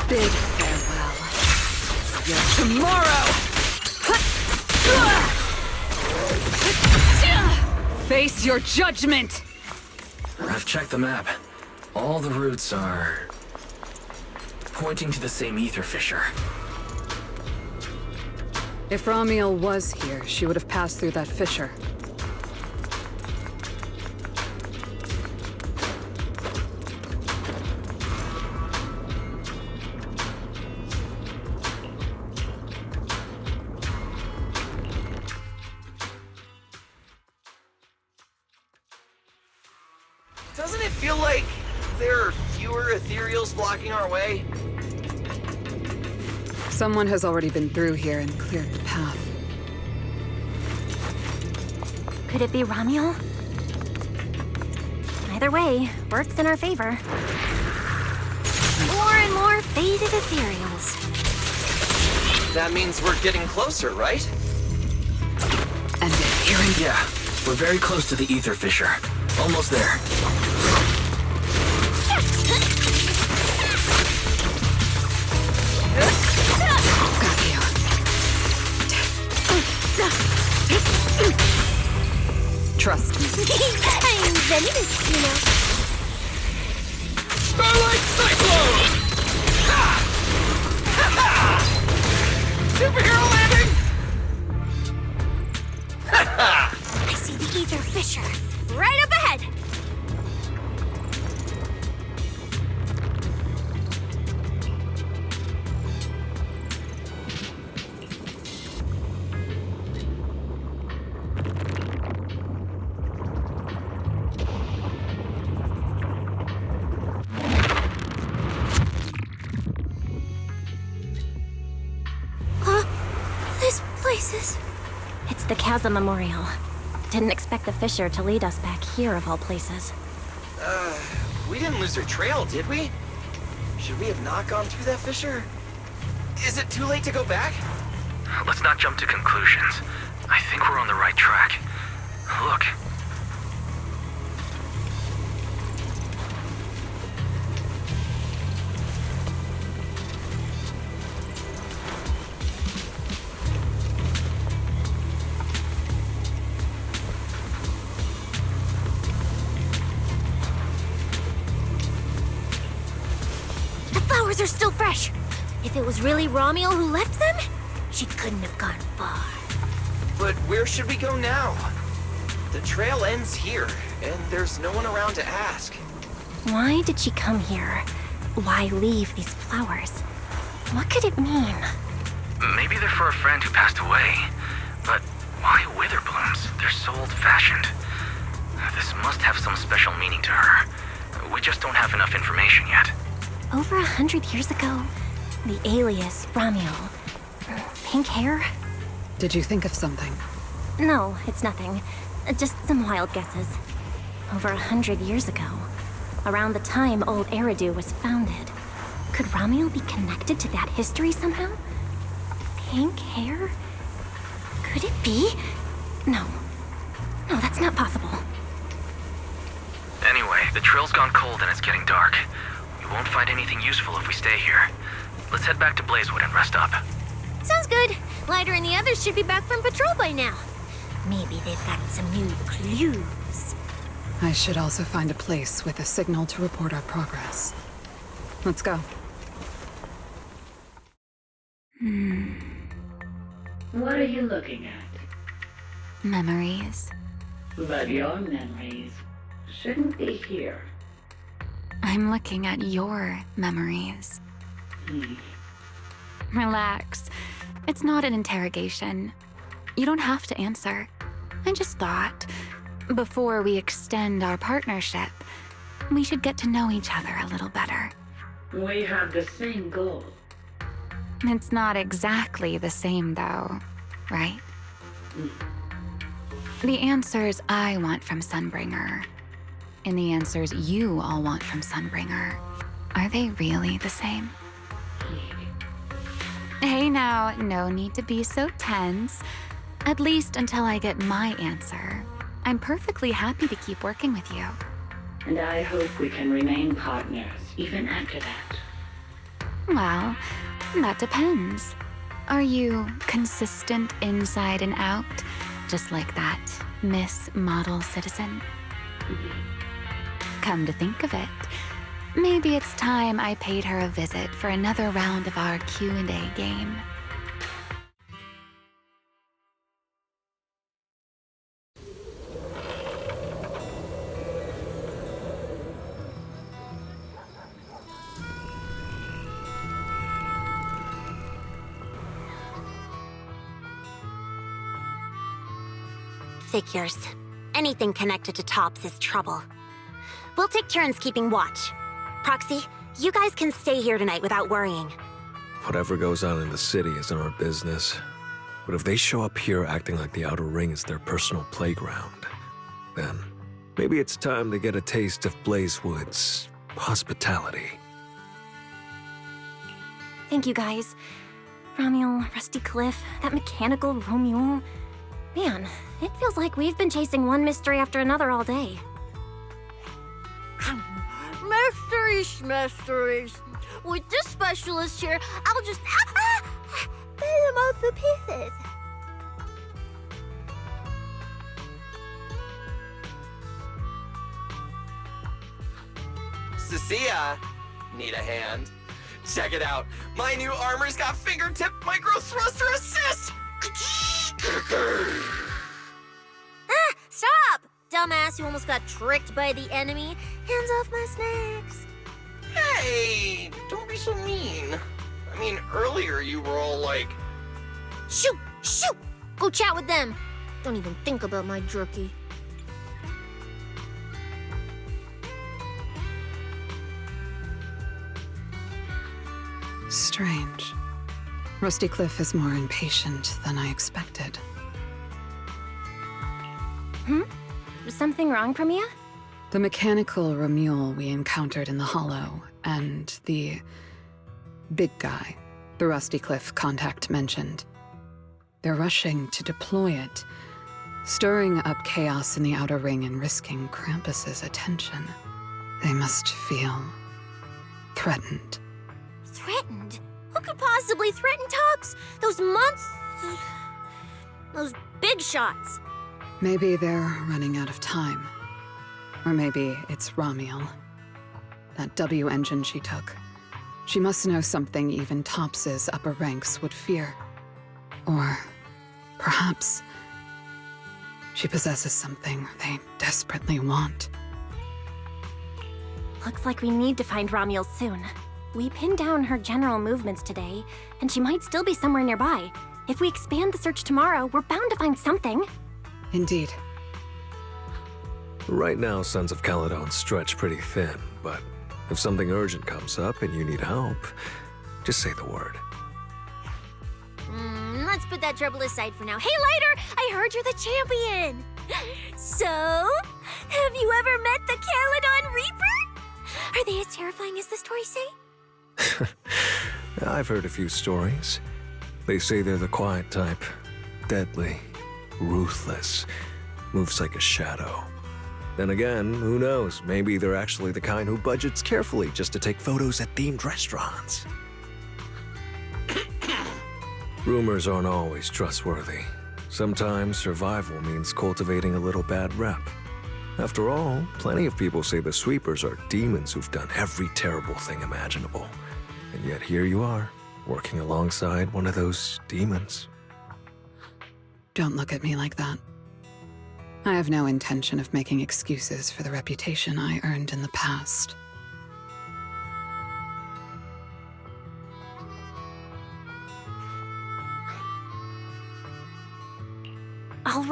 Big farewell. Your tomorrow! Face your judgment! I've checked the map. All the routes are pointing to the same ether fissure. If Remiel was here, she would have passed through that fissure. Doesn't it feel like there are fewer ethereals blocking our way? Someone has already been through here and cleared the path. Could it be Remiel? Either way, works in our favor. More and more faded ethereals. That means we're getting closer, right? And here and Yeah, we're very close to the ether fissure. Almost there. got you. Trust me. I'm venomous, you know. Starlight Cyclone! Ha! Ha ha! Superhero landing! Ha ha! I see the ether fissure. Right up ahead! This place is... It's the Chasm Memorial. Didn't expect the fissure to lead us back here of all places. We didn't lose our trail, did we? Should we have not gone through that fissure? Is it too late to go back? Let's not jump to conclusions. I think we're on the right track. Look. The flowers are still fresh. If it was really Remiel who left them, she couldn't have gone far. But where should we go now? The trail ends here, and there's no one around to ask. Why did she come here? Why leave these flowers? What could it mean? Maybe they're for a friend who passed away. But why wither blooms? They're so old-fashioned. This must have some special meaning to her. We just don't have enough information yet. Over 100 years ago, the alias Remiel. Pink hair? Did you think of something? No, it's nothing. Just some wild guesses. Over 100 years ago, around the time old Eridan was founded, could Remiel be connected to that history somehow? Pink hair? Could it be? No. No, that's not possible. Anyway, the trail's gone cold and it's getting dark. We won't find anything useful if we stay here. Let's head back to Blazewood and rest up. Sounds good. Lighter and the others should be back from patrol by now. Maybe they've gotten some new clues. I should also find a place with a signal to report our progress. Let's go. What are you looking at? Memories. But your memories shouldn't be here. I'm looking at your memories. Relax. It's not an interrogation. You don't have to answer. I just thought, before we extend our partnership, we should get to know each other a little better. We have the same goal. It's not exactly the same, though, right? The answers I want from Sunbringer, and the answers you all want from Sunbringer, are they really the same? Hey now, no need to be so tense. At least until I get my answer. I'm perfectly happy to keep working with you. And I hope we can remain partners even after that. Well, that depends. Are you consistent inside and out, just like that Miss Model Citizen? Come to think of it, maybe it's time I paid her a visit for another round of our Q&A game. Figures. Anything connected to Tops is trouble. We'll take turns keeping watch. Proxy, you guys can stay here tonight without worrying. Whatever goes on in the city isn't our business. But if they show up here acting like the Outer Ring is their personal playground, then maybe it's time to get a taste of Blazewood's hospitality. Thank you, guys. Remiel, Rusty Cliff, that mechanical Remiel. Man, it feels like we've been chasing one mystery after another all day. Mysteries. With this specialist here, I'll just pull them out to pieces. Cecilia, need a hand? Check it out. My new armor's got fingertip micro thruster assist! Stop! Dumbass, you almost got tricked by the enemy. Hands off my snacks. Hey, don't be so mean. I mean, earlier you were all like... Shoot! Go chat with them. Don't even think about my jerky. Strange. Rusty Cliff is more impatient than I expected. Was something wrong, Premia? The mechanical Remiel we encountered in the Hollow, and the big guy the Rusty Cliff contact mentioned. They're rushing to deploy it, stirring up chaos in the Outer Ring and risking Krampus's attention. They must feel threatened. Threatened? Who could possibly threaten Tops? Those monsters... Those big shots. Maybe they're running out of time. Or maybe it's Remiel. That W engine she took. She must know something even Tops's upper ranks would fear. Or perhaps she possesses something they desperately want. Looks like we need to find Remiel soon. We pinned down her general movements today, and she might still be somewhere nearby. If we expand the search tomorrow, we're bound to find something. Indeed. Right now, Sons of Caledon stretch pretty thin, but if something urgent comes up and you need help, just say the word. Let's put that trouble aside for now. Hey, Lighter! I heard you're the champion! So, have you ever met the Caledon Reaper? Are they as terrifying as the stories say? I've heard a few stories. They say they're the quiet type. Deadly. Ruthless. Moves like a shadow. Then again, who knows? Maybe they're actually the kind who budgets carefully just to take photos at themed restaurants. Rumors aren't always trustworthy. Sometimes survival means cultivating a little bad rep. After all, plenty of people say the sweepers are demons who've done every terrible thing imaginable. And yet here you are, working alongside one of those demons. Don't look at me like that. I have no intention of making excuses for the reputation I earned in the past. All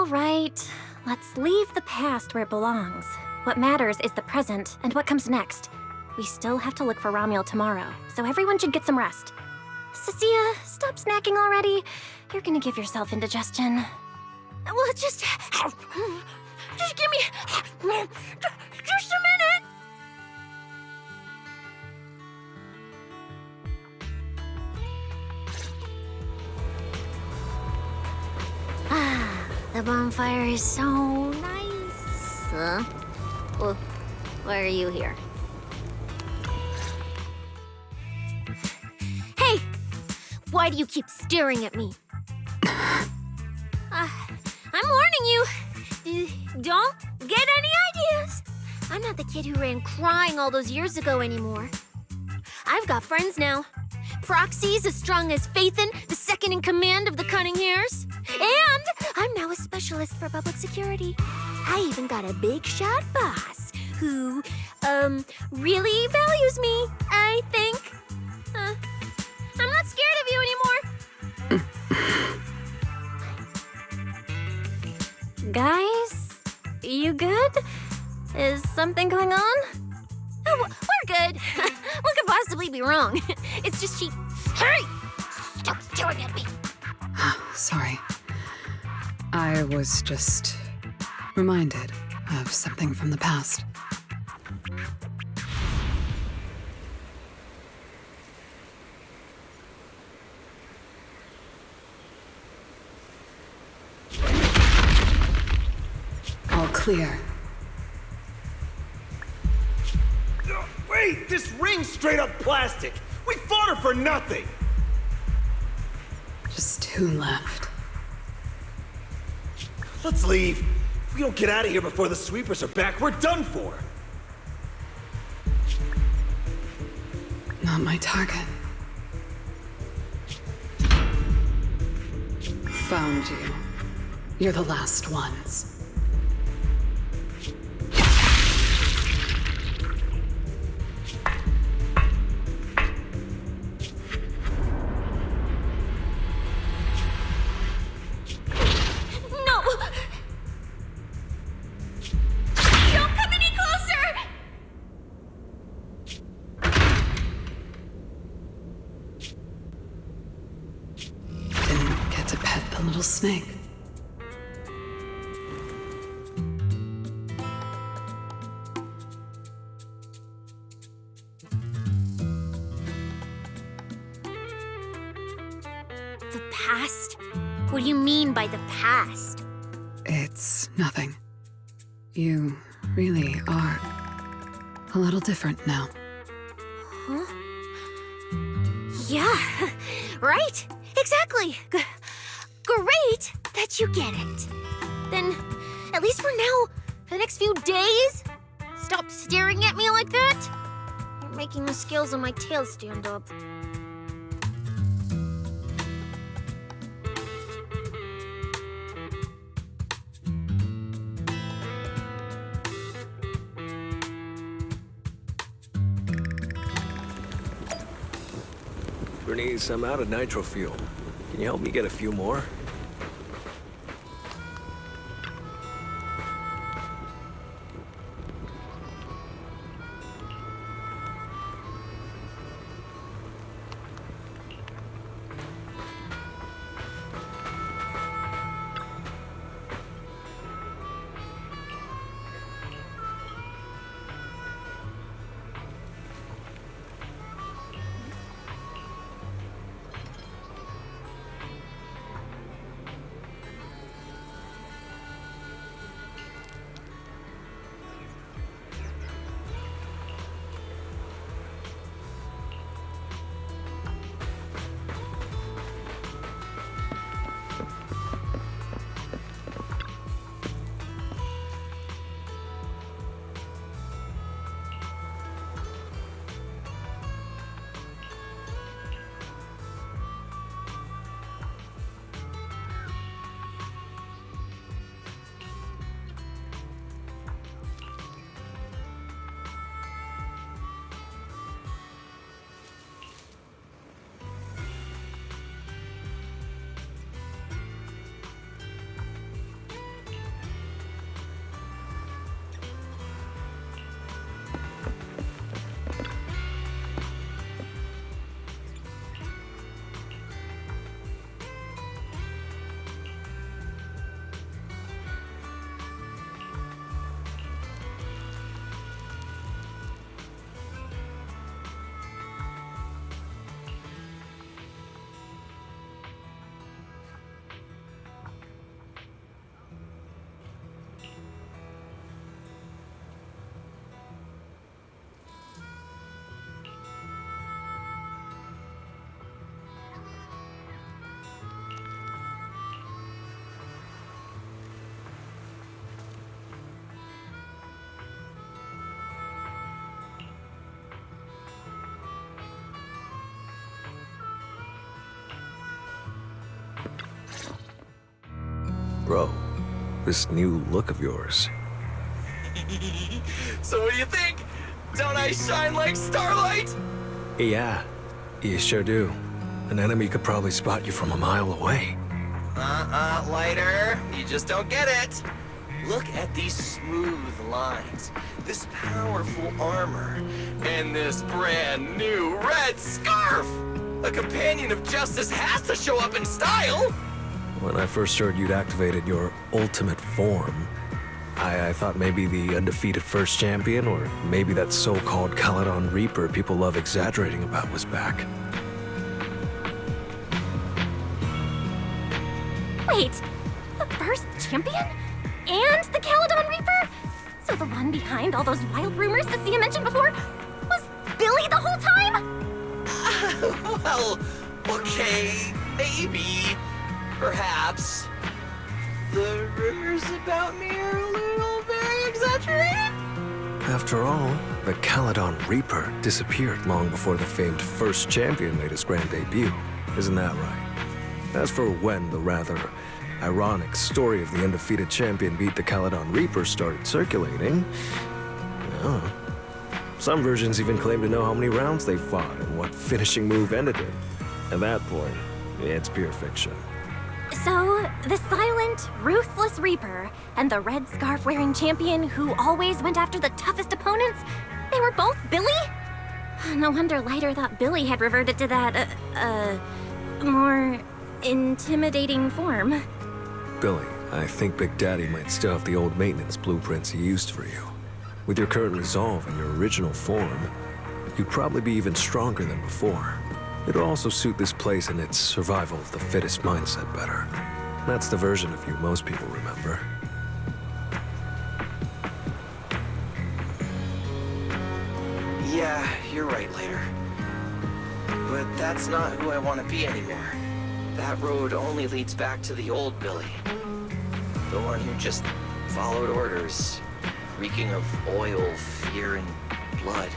right. Let's leave the past where it belongs. What matters is the present and what comes next. We still have to look for Remiel tomorrow, so everyone should get some rest. Cecilia, stop snacking already. You're gonna give yourself indigestion. Well, just give me just a minute. The bonfire is so nice. Huh? Well, why are you here? Hey! Why do you keep staring at me? I'm warning you. Don't get any ideas. I'm not the kid who ran crying all those years ago anymore. I've got friends now. Proxies as strong as Phaethon, the second in command of the Cunning Hairs. And I'm now a specialist for public security. I even got a big shot boss who, really values me, I think. I'm not scared of you anymore. Guys, you good? Is something going on? Oh, we're good. What could possibly be wrong? It's just she... Hurry! Stop staring at me! Sorry. I was just reminded of something from the past. All clear. Wait! This ring's straight up plastic! We fought her for nothing! Just 2 left. Let's leave. If we don't get out of here before the sweepers are back, we're done for! Not my target. Found you. You're the last ones. Snake. The past? What do you mean by the past? It's nothing. You really are a little different now. Huh? Yeah, right? Exactly. Great that you get it. Then, at least for now, for the next few days, stop staring at me like that. You're making the scales on my tail stand up. Bernice, I'm out of nitro fuel. Can you help me get a few more? Bro, this new look of yours. So what do you think? Don't I shine like Starlight? Yeah, you sure do. An enemy could probably spot you from a mile away. Lighter. You just don't get it. Look at these smooth lines, this powerful armor, and this brand new red scarf! A companion of justice has to show up in style! When I first heard you'd activated your ultimate form, I thought maybe the undefeated first champion, or maybe that so-called Caledon Reaper people love exaggerating about was back. Wait, the first champion? And the Caledon Reaper? So the one behind all those wild rumors Cecilia mentioned before was Billy the whole time? Well, okay, maybe, perhaps. The rumors about me are a little very exaggerated? After all, the Caledon Reaper disappeared long before the famed first champion made his grand debut. Isn't that right? As for when the rather ironic story of the undefeated champion beat the Caledon Reaper started circulating, well, some versions even claim to know how many rounds they fought and what finishing move ended it. At that point, it's pure fiction. So, the silent, ruthless Reaper and the red scarf-wearing champion who always went after the toughest opponents, they were both Billy? No wonder Lighter thought Billy had reverted to that, more intimidating form. Billy, I think Big Daddy might still have the old maintenance blueprints he used for you. With your current resolve and your original form, you'd probably be even stronger than before. It'll also suit this place and its survival of the fittest mindset better. That's the version of you most people remember. Yeah, you're right, Later. But that's not who I want to be anymore. That road only leads back to the old Billy. The one who just followed orders, reeking of oil, fear, and blood.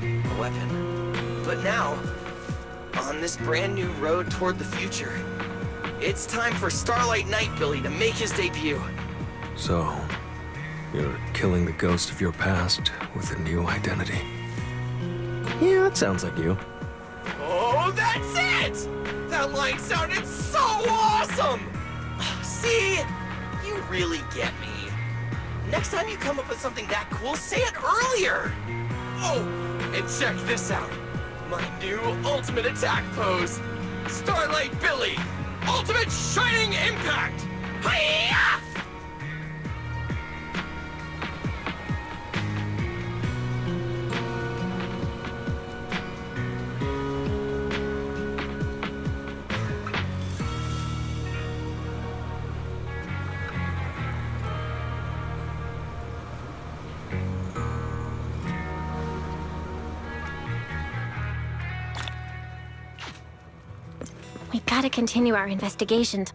A weapon. But now, on this brand new road toward the future, it's time for Starlight Knight Billy to make his debut. So, you're killing the ghost of your past with a new identity. Yeah, that sounds like you. Oh, that's it! That line sounded so awesome! See? You really get me. Next time you come up with something that cool, say it earlier! Oh, and check this out. My new ultimate attack pose. Starlight Billy. Ultimate Shining Impact. Hi-ya! We gotta continue our investigations.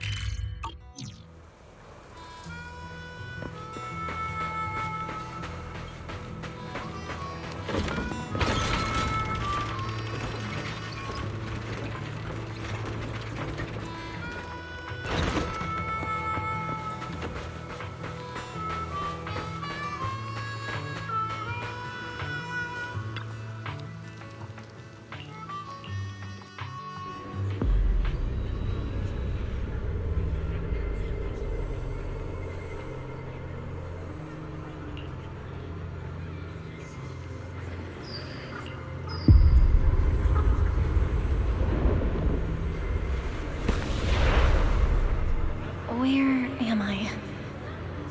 Where am I?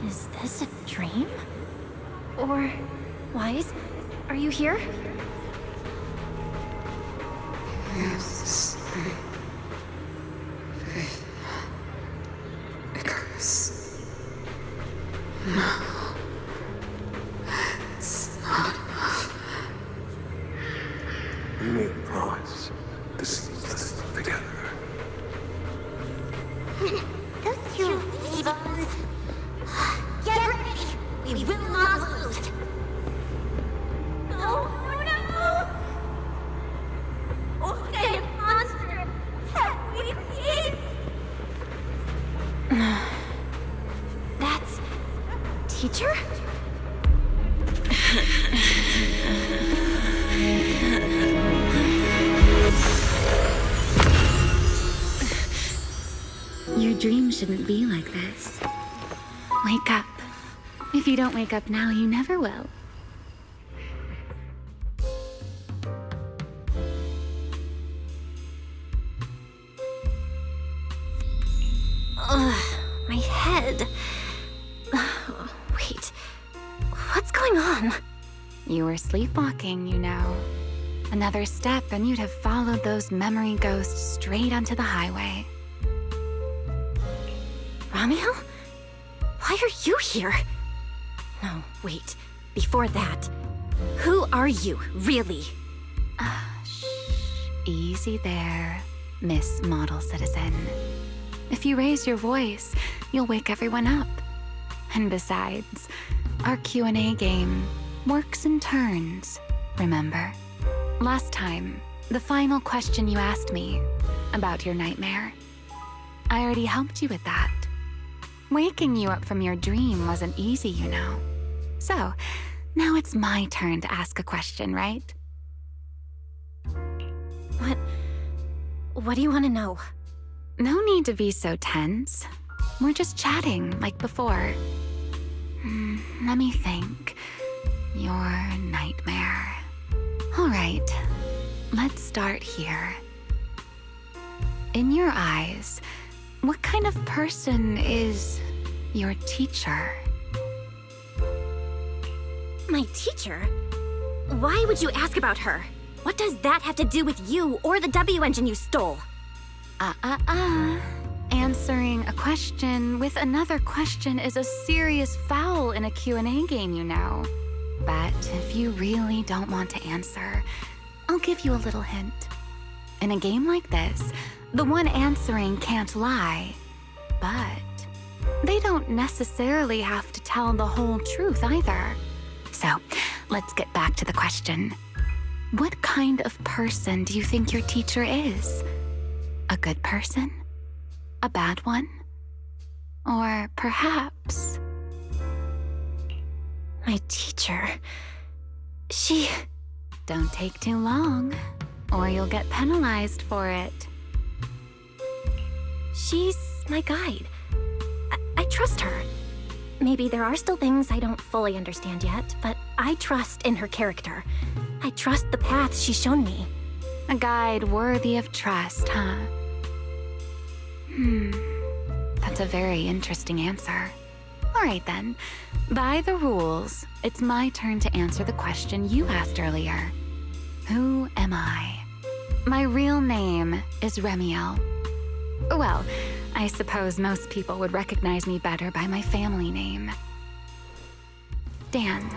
Is this a dream? Or... Wise? Are you here? Yes. Faith. Icarus. No. It's not enough. We made a promise to see this together. You evils! Get ready! We will not lose! No! No! What kind of monster have we created? teacher? Your dream shouldn't be like this. Wake up. If you don't wake up now, you never will. Ugh, my head. Wait, what's going on? You were sleepwalking, you know. Another step and you'd have followed those memory ghosts straight onto the highway. Remiel? Why are you here? No, wait. Before that, who are you, really? Shh. Easy there, Miss Model Citizen. If you raise your voice, you'll wake everyone up. And besides, our Q&A game works in turns, remember? Last time, the final question you asked me about your nightmare, I already helped you with that. Waking you up from your dream wasn't easy, you know. So, now it's my turn to ask a question, right? What do you want to know? No need to be so tense. We're just chatting, like before. Let me think. Your nightmare. All right, let's start here. In your eyes, what kind of person is your teacher? My teacher? Why would you ask about her? What does that have to do with you or the W engine you stole? Answering a question with another question is a serious foul in a Q&A game, you know. But if you really don't want to answer, I'll give you a little hint. In a game like this, the one answering can't lie, but they don't necessarily have to tell the whole truth either. So, let's get back to the question. What kind of person do you think your teacher is? A good person? A bad one? Or perhaps... My teacher... She... Don't take too long, or you'll get penalized for it. She's my guide. I trust her. Maybe there are still things I don't fully understand yet, but I trust in her character. I trust the path she's shown me. A guide worthy of trust, huh? That's a very interesting answer. All right then. By the rules, it's my turn to answer the question you asked earlier. Who am I? My real name is Remiel. Well, I suppose most people would recognize me better by my family name. Dan.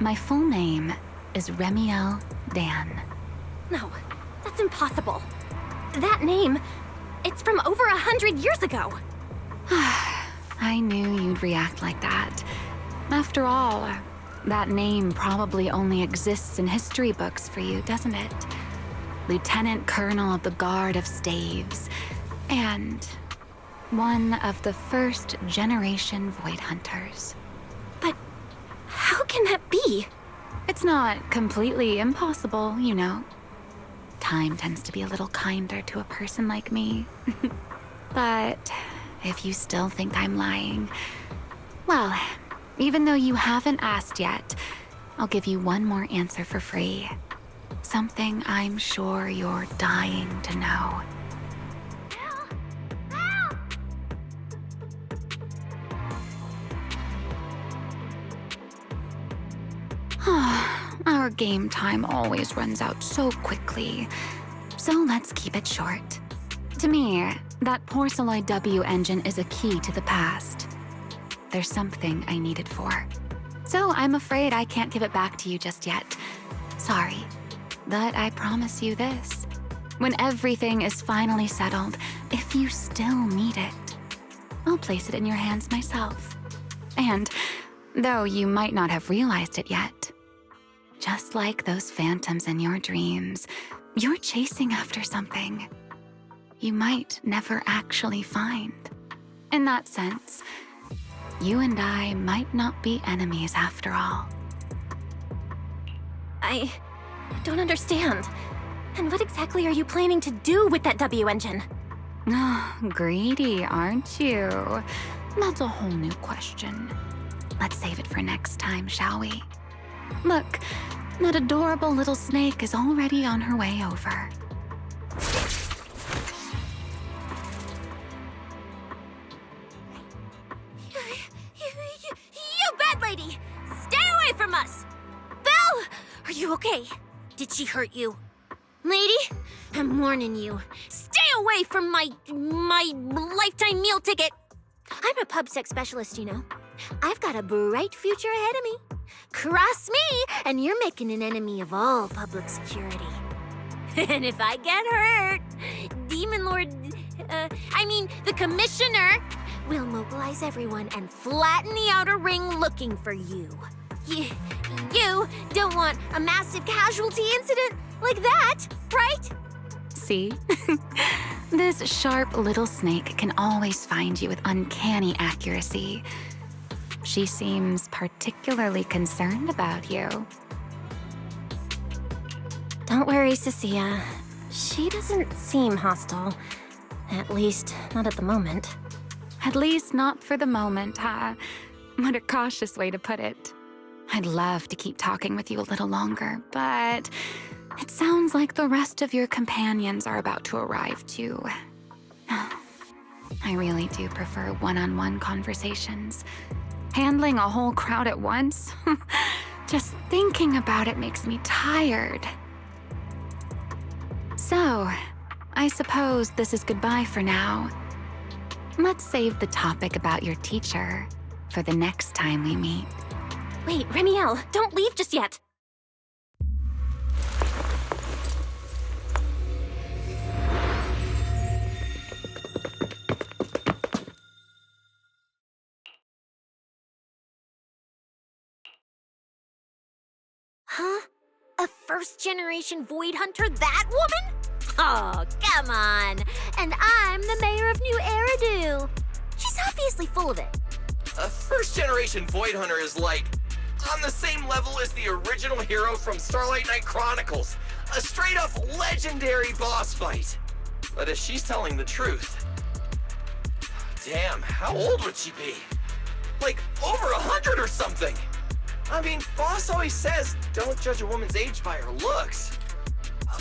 My full name is Remiel Dan. No, that's impossible. That name, it's from over 100 years ago. I knew you'd react like that. After all, that name probably only exists in history books for you, doesn't it? Lieutenant Colonel of the Guard of Staves, and one of the first generation Void Hunters. But how can that be? It's not completely impossible, you know. Time tends to be a little kinder to a person like me. But if you still think I'm lying, well, even though you haven't asked yet, I'll give you one more answer for free. Something I'm sure you're dying to know. Our game time always runs out so quickly, so let's keep it short. To me, that Porceloid W engine is a key to the past. There's something I need it for. So I'm afraid I can't give it back to you just yet. Sorry, but I promise you this. When everything is finally settled, if you still need it, I'll place it in your hands myself. And, though you might not have realized it yet, just like those phantoms in your dreams, you're chasing after something you might never actually find. In that sense, You and I might not be enemies after all. I don't understand. And what exactly are you planning to do with that W engine? Greedy, aren't you? That's a whole new question. Let's save it for next time, shall we? Look, that adorable little snake is already on her way over. You bad lady! Stay away from us! Belle! Are you okay? Did she hurt you? Lady, I'm warning you. Stay away from my lifetime meal ticket! I'm a pub sex specialist, you know. I've got a bright future ahead of me. Cross me, and you're making an enemy of all public security. And if I get hurt, Demon Lord, the Commissioner will mobilize everyone and flatten the outer ring looking for you. You don't want a massive casualty incident like that, right? See? This sharp little snake can always find you with uncanny accuracy. She seems particularly concerned about you. Don't worry, Cecilia. She doesn't seem hostile. At least, not at the moment. At least not for the moment, huh? What a cautious way to put it. I'd love to keep talking with you a little longer, but it sounds like the rest of your companions are about to arrive too. I really do prefer one-on-one conversations. Handling a whole crowd at once? Just thinking about it makes me tired. So, I suppose this is goodbye for now. Let's save the topic about your teacher for the next time we meet. Wait, Remiel, don't leave just yet! Huh? A first-generation Void Hunter, that woman? Oh, come on. And I'm the mayor of New Eridan. She's obviously full of it. A first-generation Void Hunter is like on the same level as the original hero from Starlight Night Chronicles. A straight-up legendary boss fight. But if she's telling the truth... Damn, how old would she be? Like, over 100 or something! I mean, boss always says, don't judge a woman's age by her looks.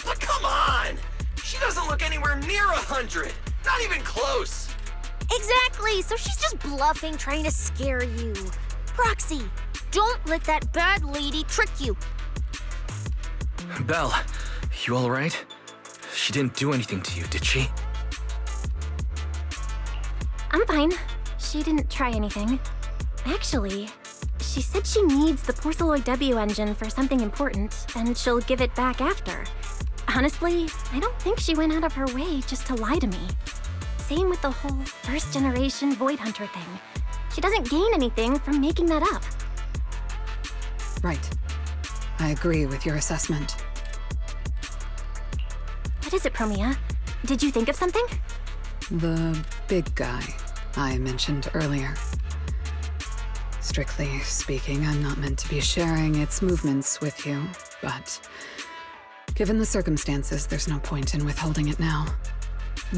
But come on! She doesn't look anywhere near 100! Not even close! Exactly, so she's just bluffing, trying to scare you. Proxy, don't let that bad lady trick you. Belle, you alright? She didn't do anything to you, did she? I'm fine. She didn't try anything. Actually, she said she needs the Porceloid W engine for something important, and she'll give it back after. Honestly, I don't think she went out of her way just to lie to me. Same with the whole first-generation Void Hunter thing. She doesn't gain anything from making that up. Right. I agree with your assessment. What is it, Promia? Did you think of something? The big guy I mentioned earlier. Strictly speaking, I'm not meant to be sharing its movements with you, but given the circumstances, there's no point in withholding it now.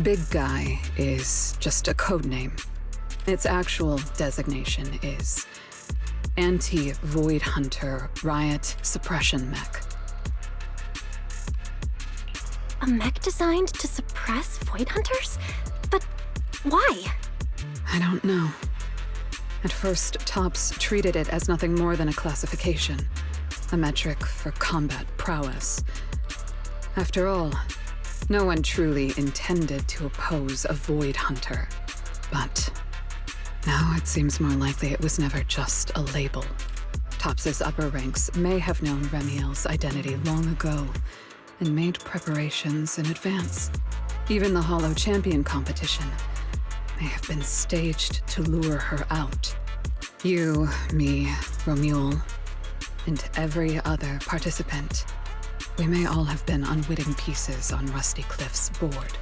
Big Guy is just a code name. Its actual designation is Anti-Void Hunter Riot Suppression Mech. A mech designed to suppress Void Hunters? But why? I don't know. At first, Tops treated it as nothing more than a classification, a metric for combat prowess. After all, no one truly intended to oppose a Void Hunter. But now it seems more likely it was never just a label. Tops's upper ranks may have known Remiel's identity long ago and made preparations in advance. Even the Hollow Champion competition may have been staged to lure her out. You, me, Remiel, and every other participant, we may all have been unwitting pieces on Rusty Cliff's board,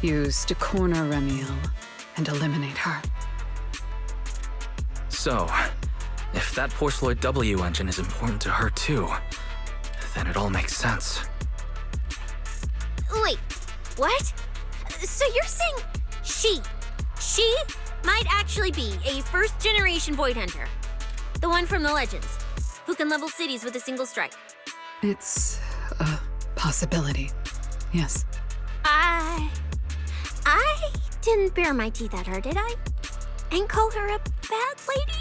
used to corner Remiel and eliminate her. So, if that Porceloid W engine is important to her too, then it all makes sense. Wait, what? So you're saying she might actually be a first-generation Void Hunter? The one from the Legends, who can level cities with a single strike? It's a possibility, yes. I didn't bare my teeth at her, did I? And call her a bad lady?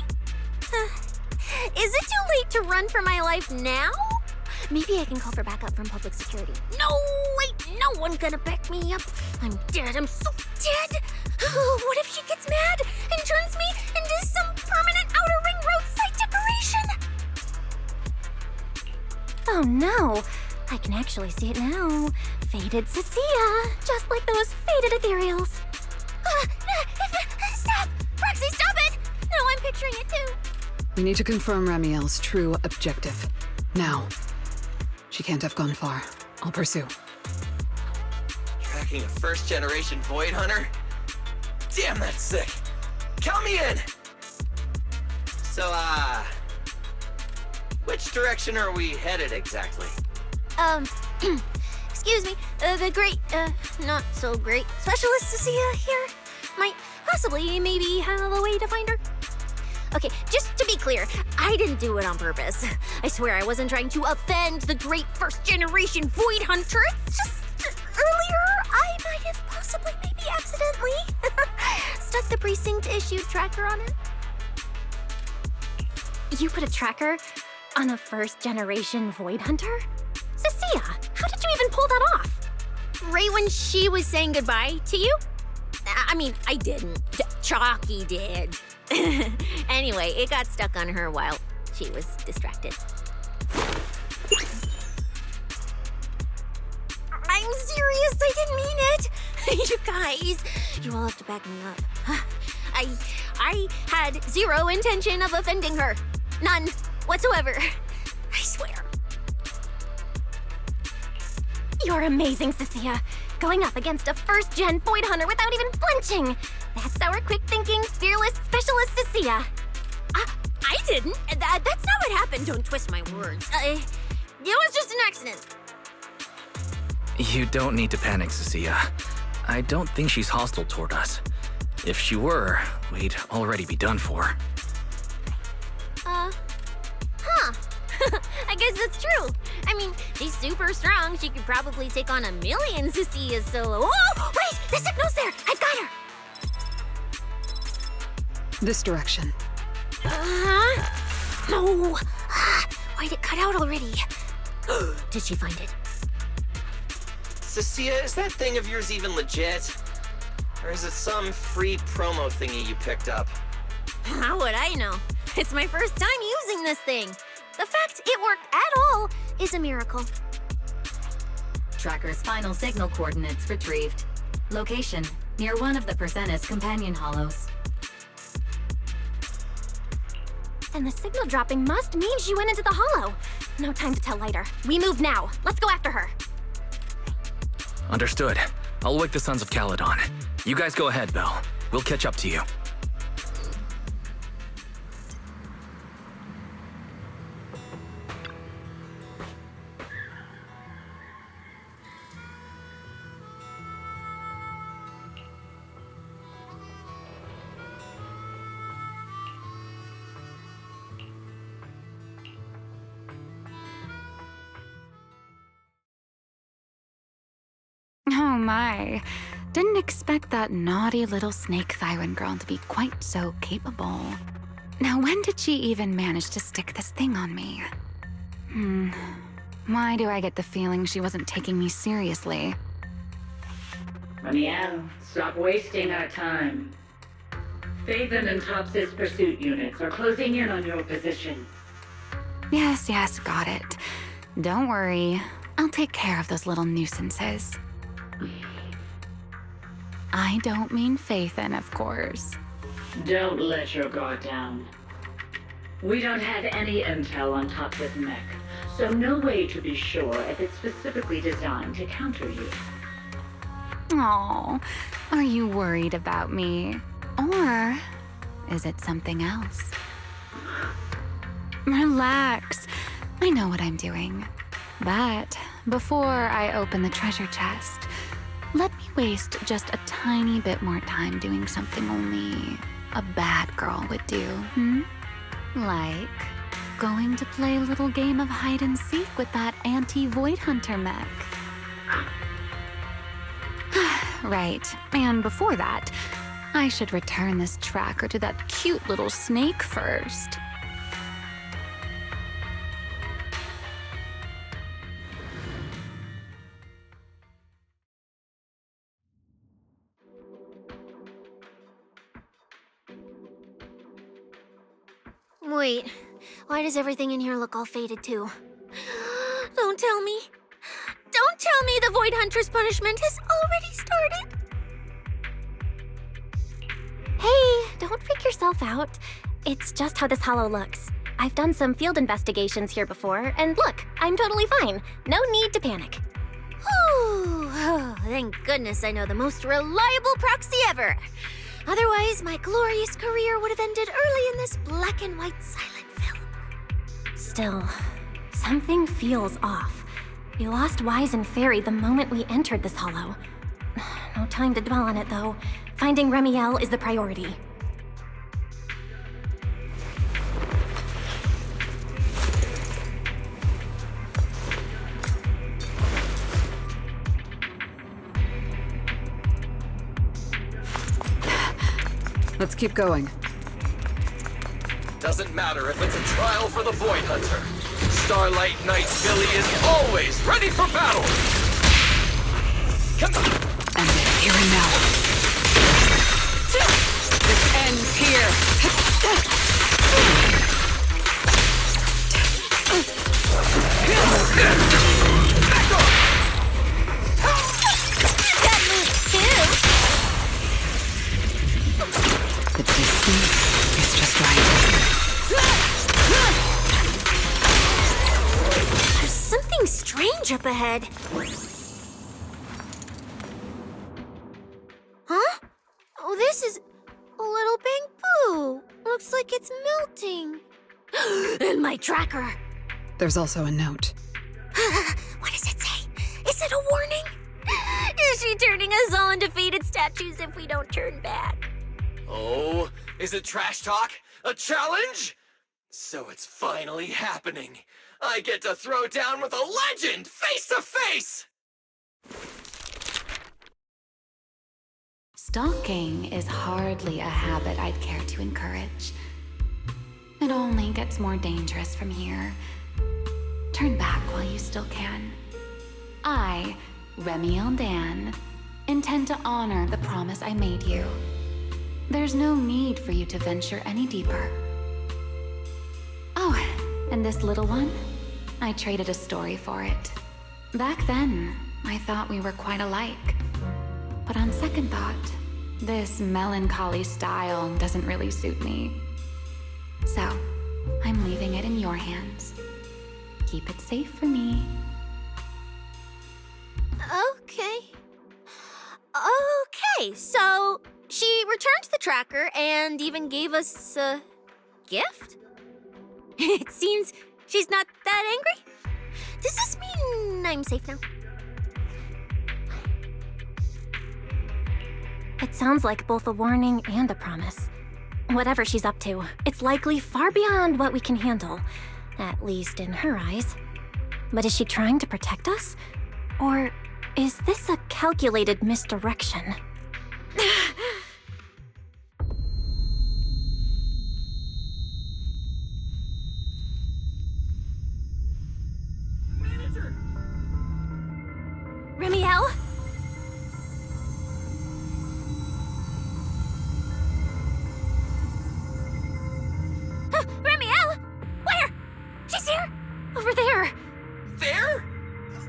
Is it too late to run for my life now? Maybe I can call for backup from public security. No, wait, no one's gonna back me up. I'm dead, I'm so dead. What if she gets mad and turns me into some permanent outer ring roadside decoration? Oh no, I can actually see it now. Faded Cecilia, just like those faded ethereals. Stop! Proxy, stop it! No, I'm picturing it too. We need to confirm Remiel's true objective. Now. She can't have gone far. I'll pursue. Tracking a first-generation Void Hunter? Damn, that's sick. Count me in! So, which direction are we headed exactly? Excuse me, the great, not so great specialist Cecilia here might possibly maybe have a way to find her. Okay, just to be clear, I didn't do it on purpose. I swear I wasn't trying to offend the great first-generation Void Hunter. It's just, earlier, I might have possibly maybe accidentally stuck the precinct-issued tracker on her. You put a tracker on a first-generation Void Hunter? Cecilia, how did you even pull that off? Right when she was saying goodbye to you? I mean, I didn't. Chalky did. Anyway, it got stuck on her while she was distracted. I'm serious, I didn't mean it. You guys, you all have to back me up. I had zero intention of offending her. None whatsoever. I swear. You're amazing, Cecilia. Going up against a first-gen Void Hunter without even flinching. That's our quick-thinking, fearless specialist, Cecilia. I didn't. That's not what happened. Don't twist my words. It was just an accident. You don't need to panic, Cecilia. I don't think she's hostile toward us. If she were, we'd already be done for. I guess that's true. I mean, she's super strong. She could probably take on 1,000,000 Cecilias solo. Oh, wait! The signal's there! I've got her! This direction. No! Why'd it cut out already? Did she find it? Cecilia, is that thing of yours even legit? Or is it some free promo thingy you picked up? How would I know? It's my first time using this thing. The fact it worked at all is a miracle. Tracker's final signal coordinates retrieved. Location, near one of the Persenis companion hollows. And the signal dropping must mean she went into the hollow. No time to tell later. We move now. Let's go after her. Understood. I'll wake the Sons of Caledon. You guys go ahead, Belle. We'll catch up to you. Oh my. Didn't expect that naughty little snake Thyran girl to be quite so capable. Now when did she even manage to stick this thing on me? Why do I get the feeling she wasn't taking me seriously? Remiel, stop wasting our time. Phaethon and Tops's pursuit units are closing in on your position. Yes, got it. Don't worry. I'll take care of those little nuisances. I don't mean Phaethon, of course. Don't let your guard down. We don't have any intel on Tops's mech, so no way to be sure if it's specifically designed to counter you. Aw, are you worried about me? Or is it something else? Relax. I know what I'm doing. But before I open the treasure chest, let me waste just a tiny bit more time doing something only a bad girl would do, Like going to play a little game of hide and seek with that anti-Void Hunter mech. Right, and before that, I should return this tracker to that cute little snake first. Wait, why does everything in here look all faded too? Don't tell me. Don't tell me the Void Hunter's punishment has already started. Hey, don't freak yourself out. It's just how this hollow looks. I've done some field investigations here before, and look, I'm totally fine. No need to panic. Whew. Oh, thank goodness I know the most reliable proxy ever. Otherwise, my glorious career would have ended early in this black and white silent film. Still, something feels off. We lost Wise and Fairy the moment we entered this hollow. No time to dwell on it, though. Finding Remiel is the priority. Let's keep going. Doesn't matter if it's a trial for the Void Hunter. Starlight Knight's Billy is always ready for battle! Come on! And then here and now. This ends here. Back off! That moves too! The distance is just right. There's something strange up ahead. Huh? Oh, this is a little bamboo. Looks like it's melting. And my tracker. There's also a note. What does it say? Is it a warning? Is she turning us all into faded statues if we don't turn back? Oh, is it trash talk? A challenge? So it's finally happening. I get to throw down with a legend face to face! Stalking is hardly a habit I'd care to encourage. It only gets more dangerous from here. Turn back while you still can. I, Remiel Dan, intend to honor the promise I made you. There's no need for you to venture any deeper. Oh, and this little one? I traded a story for it. Back then, I thought we were quite alike. But on second thought, this melancholy style doesn't really suit me. So, I'm leaving it in your hands. Keep it safe for me. Okay. Okay, so she returned the tracker and even gave us a gift? It seems she's not that angry. Does this mean I'm safe now? It sounds like both a warning and a promise. Whatever she's up to, it's likely far beyond what we can handle, at least in her eyes. But is she trying to protect us? Or is this a calculated misdirection? Manager! Remiel? Remiel! Where? She's here! Over there! There?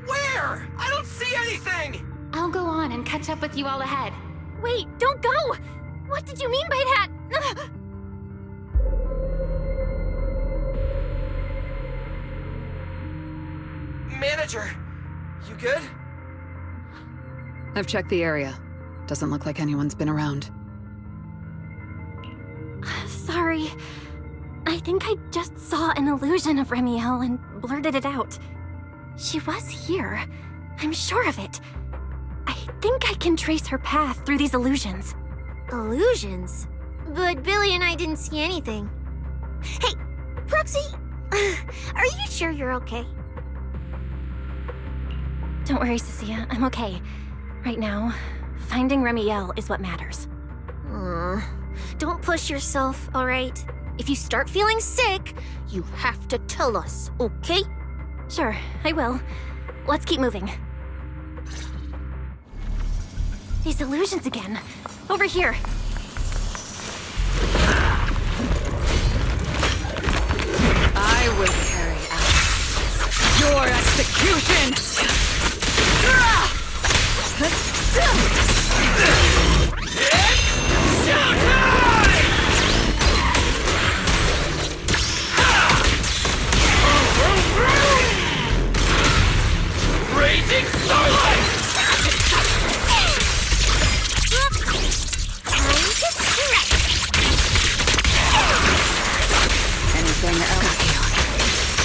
Where? I don't see anything! I'll go on and catch up with you all ahead. Wait, don't go! What did you mean by that? Manager, you good? I've checked the area. Doesn't look like anyone's been around. Sorry. I think I just saw an illusion of Remiel and blurted it out. She was here. I'm sure of it. I think I can trace her path through these illusions. Illusions? But Billy and I didn't see anything. Hey, Proxy, are you sure you're okay? Don't worry, Cecilia. I'm okay. Right now, finding Remiel is what matters. Don't push yourself, alright? If you start feeling sick, you have to tell us, okay? Sure, I will. Let's keep moving. These illusions again. Over here. I will carry out your execution! Raging Starlight! Anything else?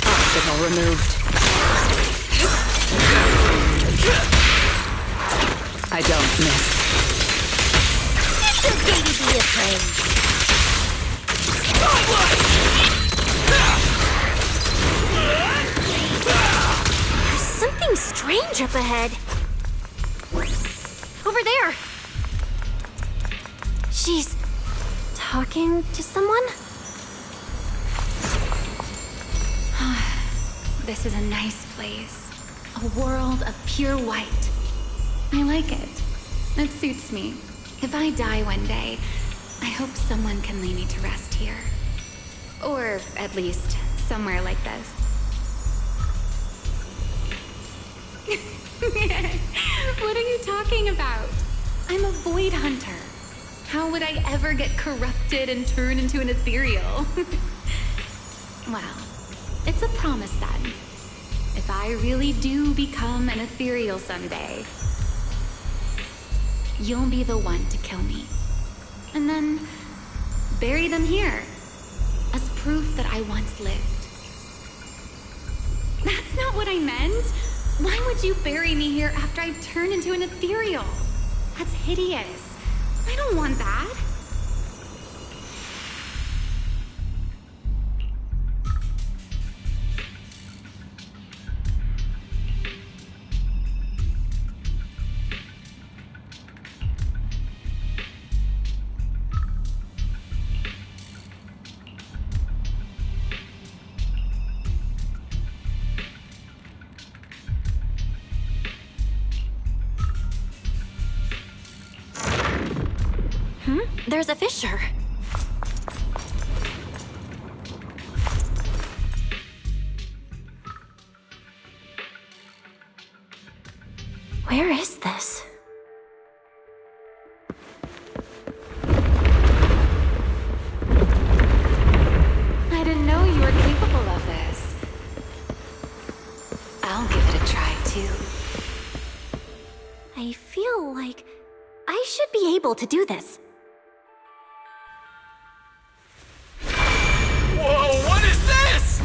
Obstacle removed. I don't miss. It's okay to be afraid. There's something strange up ahead. Over there! She's talking to someone? This is a nice place. A world of pure white. I like it. It suits me. If I die one day, I hope someone can lay me to rest here. Or at least somewhere like this. What are you talking about? I'm a void hunter. How would I ever get corrupted and turn into an ethereal? Well, it's a promise then. If I really do become an ethereal someday, you'll be the one to kill me. And then bury them here as proof that I once lived. That's not what I meant. Why would you bury me here after I've turned into an ethereal? That's hideous. I don't want that. There's a fissure. Where is this? I didn't know you were capable of this. I'll give it a try, too. I feel like I should be able to do this. Whoa, what is this?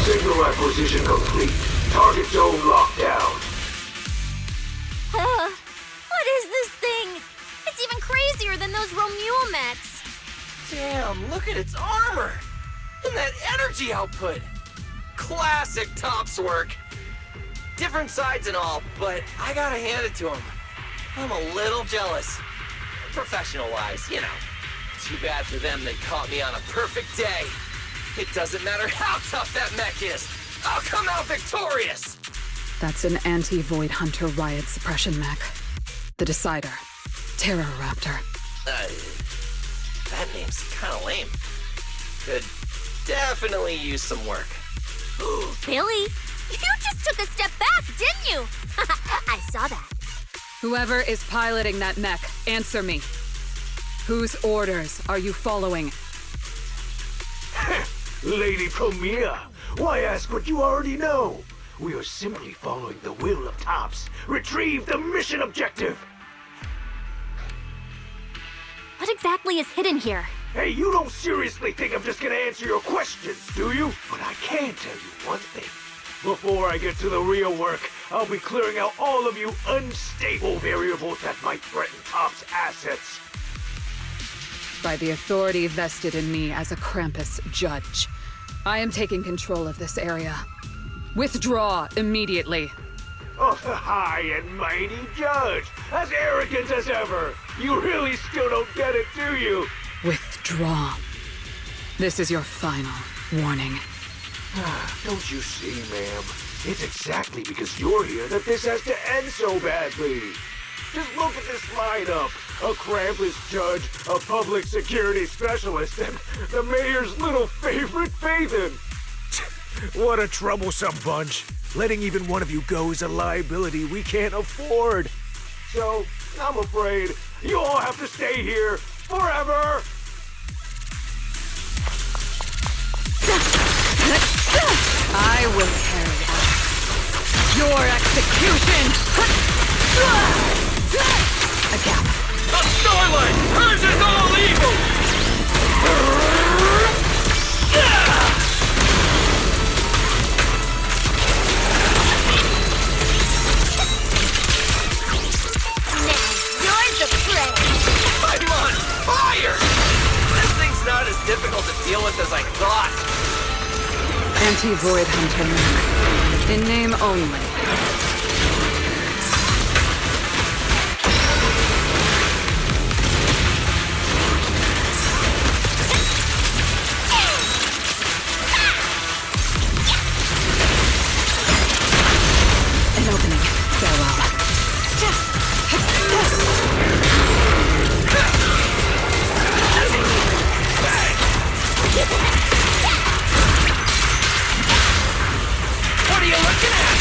Signal acquisition complete. Target zone locked down. What is this thing? It's even crazier than those Remiel mechs. Damn, look at its armor! And that energy output! Classic Topps work! Different sides and all, but I gotta hand it to him. I'm a little jealous. Professional-wise, you know. Too bad for them they caught me on a perfect day. It doesn't matter how tough that mech is. I'll come out victorious! That's an anti-Void Hunter riot suppression mech. The Decider. Terror Raptor. That name's kinda lame. Could definitely use some work. Billy, you just took a step back, didn't you? I saw that. Whoever is piloting that mech, answer me. Whose orders are you following? Lady Premier, why ask what you already know? We are simply following the will of Tops. Retrieve the mission objective! What exactly is hidden here? Hey, you don't seriously think I'm just gonna answer your questions, do you? But I can tell you one thing. Before I get to the real work, I'll be clearing out all of you unstable variables that might threaten Top's assets. By the authority vested in me as a Krampus judge, I am taking control of this area. Withdraw immediately. Oh, the high and mighty judge! As arrogant as ever! You really still don't get it, do you? Withdraw. This is your final warning. Don't you see, ma'am? It's exactly because you're here that this has to end so badly. Just look at this lineup. A Krampus judge, a public security specialist, and the mayor's little favorite, Phaethon. What a troublesome bunch. Letting even one of you go is a liability we can't afford. So, I'm afraid you all have to stay here forever. I will carry out your execution! A gap. A Starlight! Hers is all evil! You're the prey! I'm on fire! This thing's not as difficult to deal with as I thought. Anti-Void Hunter mech. In name only. An opening. Farewell. What are you looking at?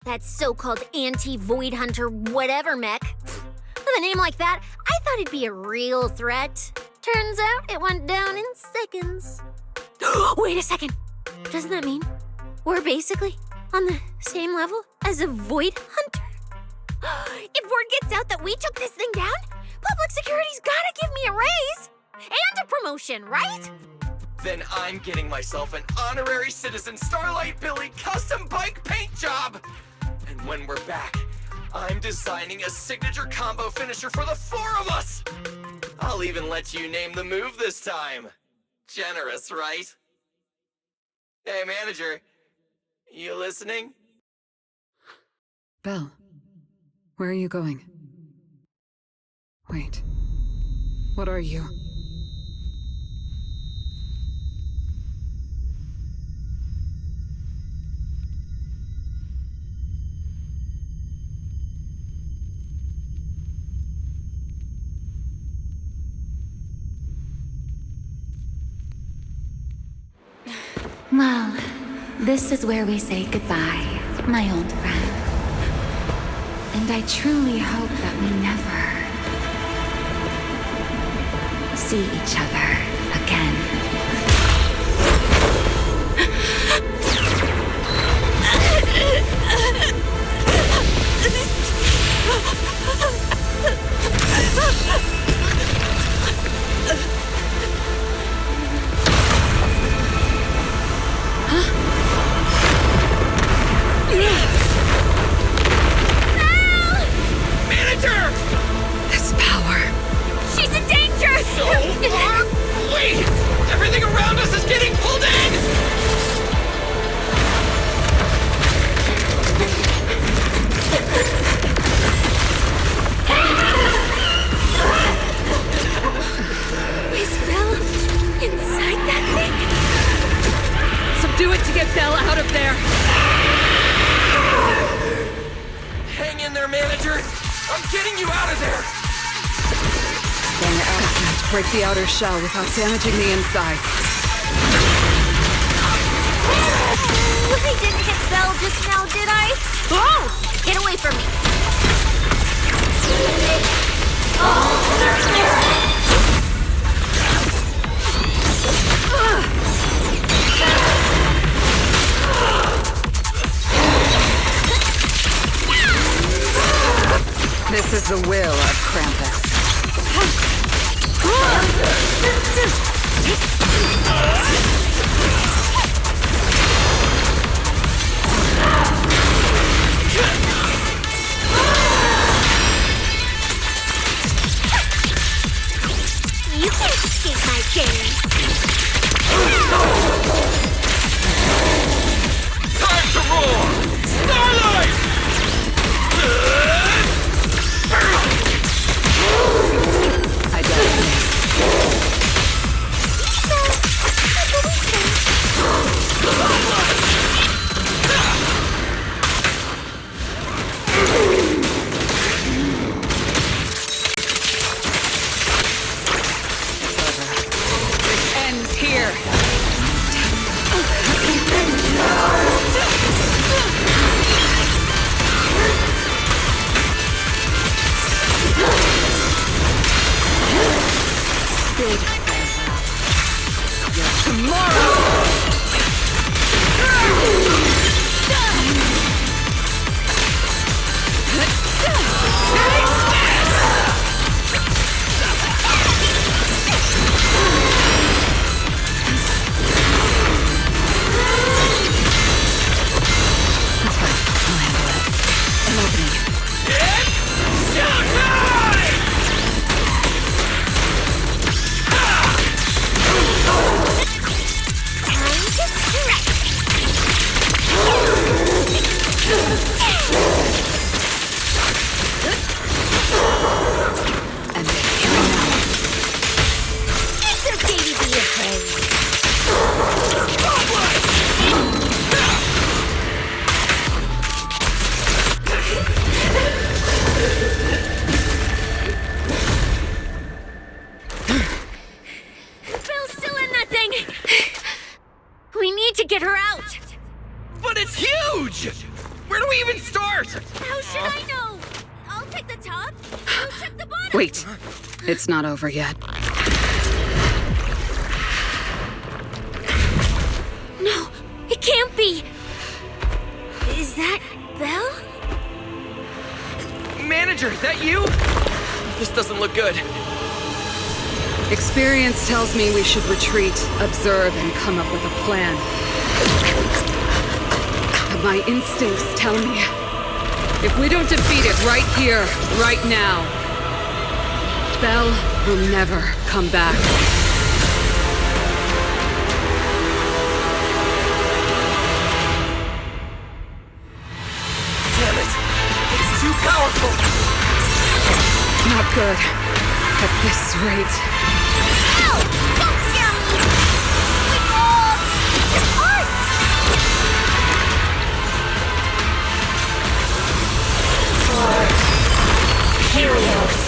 That so-called anti-Void Hunter whatever mech. With a name like that, I thought it'd be a real threat. Turns out it went down in seconds. Wait a second. Doesn't that mean we're basically on the same level as a Void Hunter? If word gets out that we took this thing down, public security's gotta give me a raise and a promotion, right? Then I'm getting myself an honorary citizen Starlight Billy custom bike paint job! And when we're back, I'm designing a signature combo finisher for the four of us! I'll even let you name the move this time. Generous, right? Hey, manager. You listening? Belle, where are you going? Wait. What are you? Well, this is where we say goodbye, my old friend. And I truly hope that we never see each other again. Manager! This power. She's in danger! So are we! Break the outer shell without damaging the inside. I didn't hit Belle just now, did I? Oh! Get away from me! This is the will of Krampus. You can't escape my gaze. Time to roar! Starlight! I got it. This ends here. Big farewell. Tomorrow! Wait, it's not over yet. No, it can't be! Is that Belle? Manager, that you? This doesn't look good. Experience tells me we should retreat, observe, and come up with a plan. But my instincts tell me, if we don't defeat it right here, right now, Belle will never come back. Damn it! It's too powerful! Not good. At this rate. Ow! Don't scare me! We all depart! For Helios.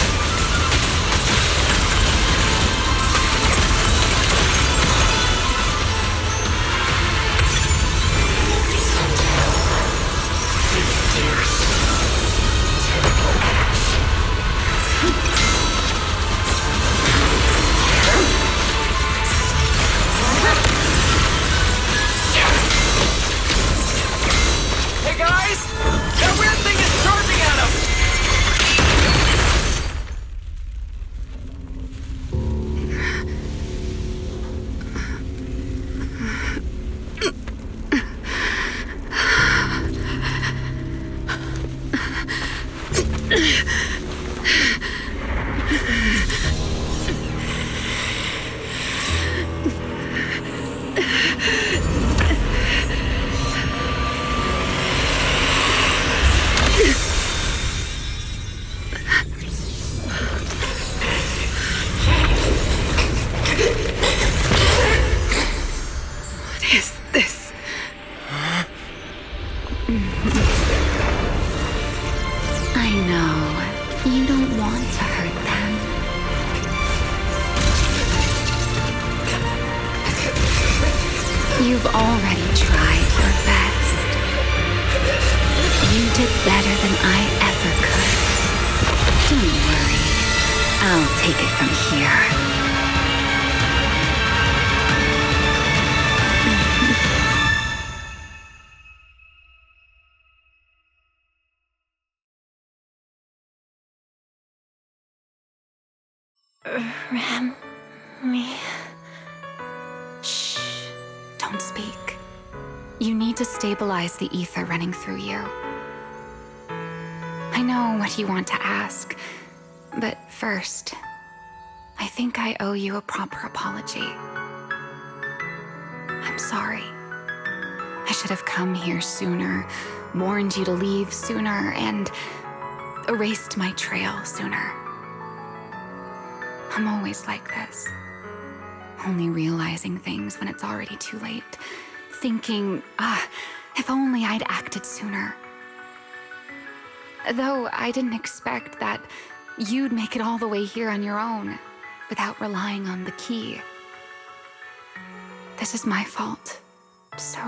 Hey guys! That weird thing is charging at us! I know. You don't want to hurt them. You've already tried your best. You did better than I ever could. Don't worry. I'll take it from here. Shh. Don't speak. You need to stabilize the ether running through you. I know what you want to ask, but first, I think I owe you a proper apology. I'm sorry. I should have come here sooner, warned you to leave sooner, and erased my trail sooner. I'm always like this. Only realizing things when it's already too late. Thinking, if only I'd acted sooner. Though I didn't expect that you'd make it all the way here on your own, without relying on the key. This is my fault, so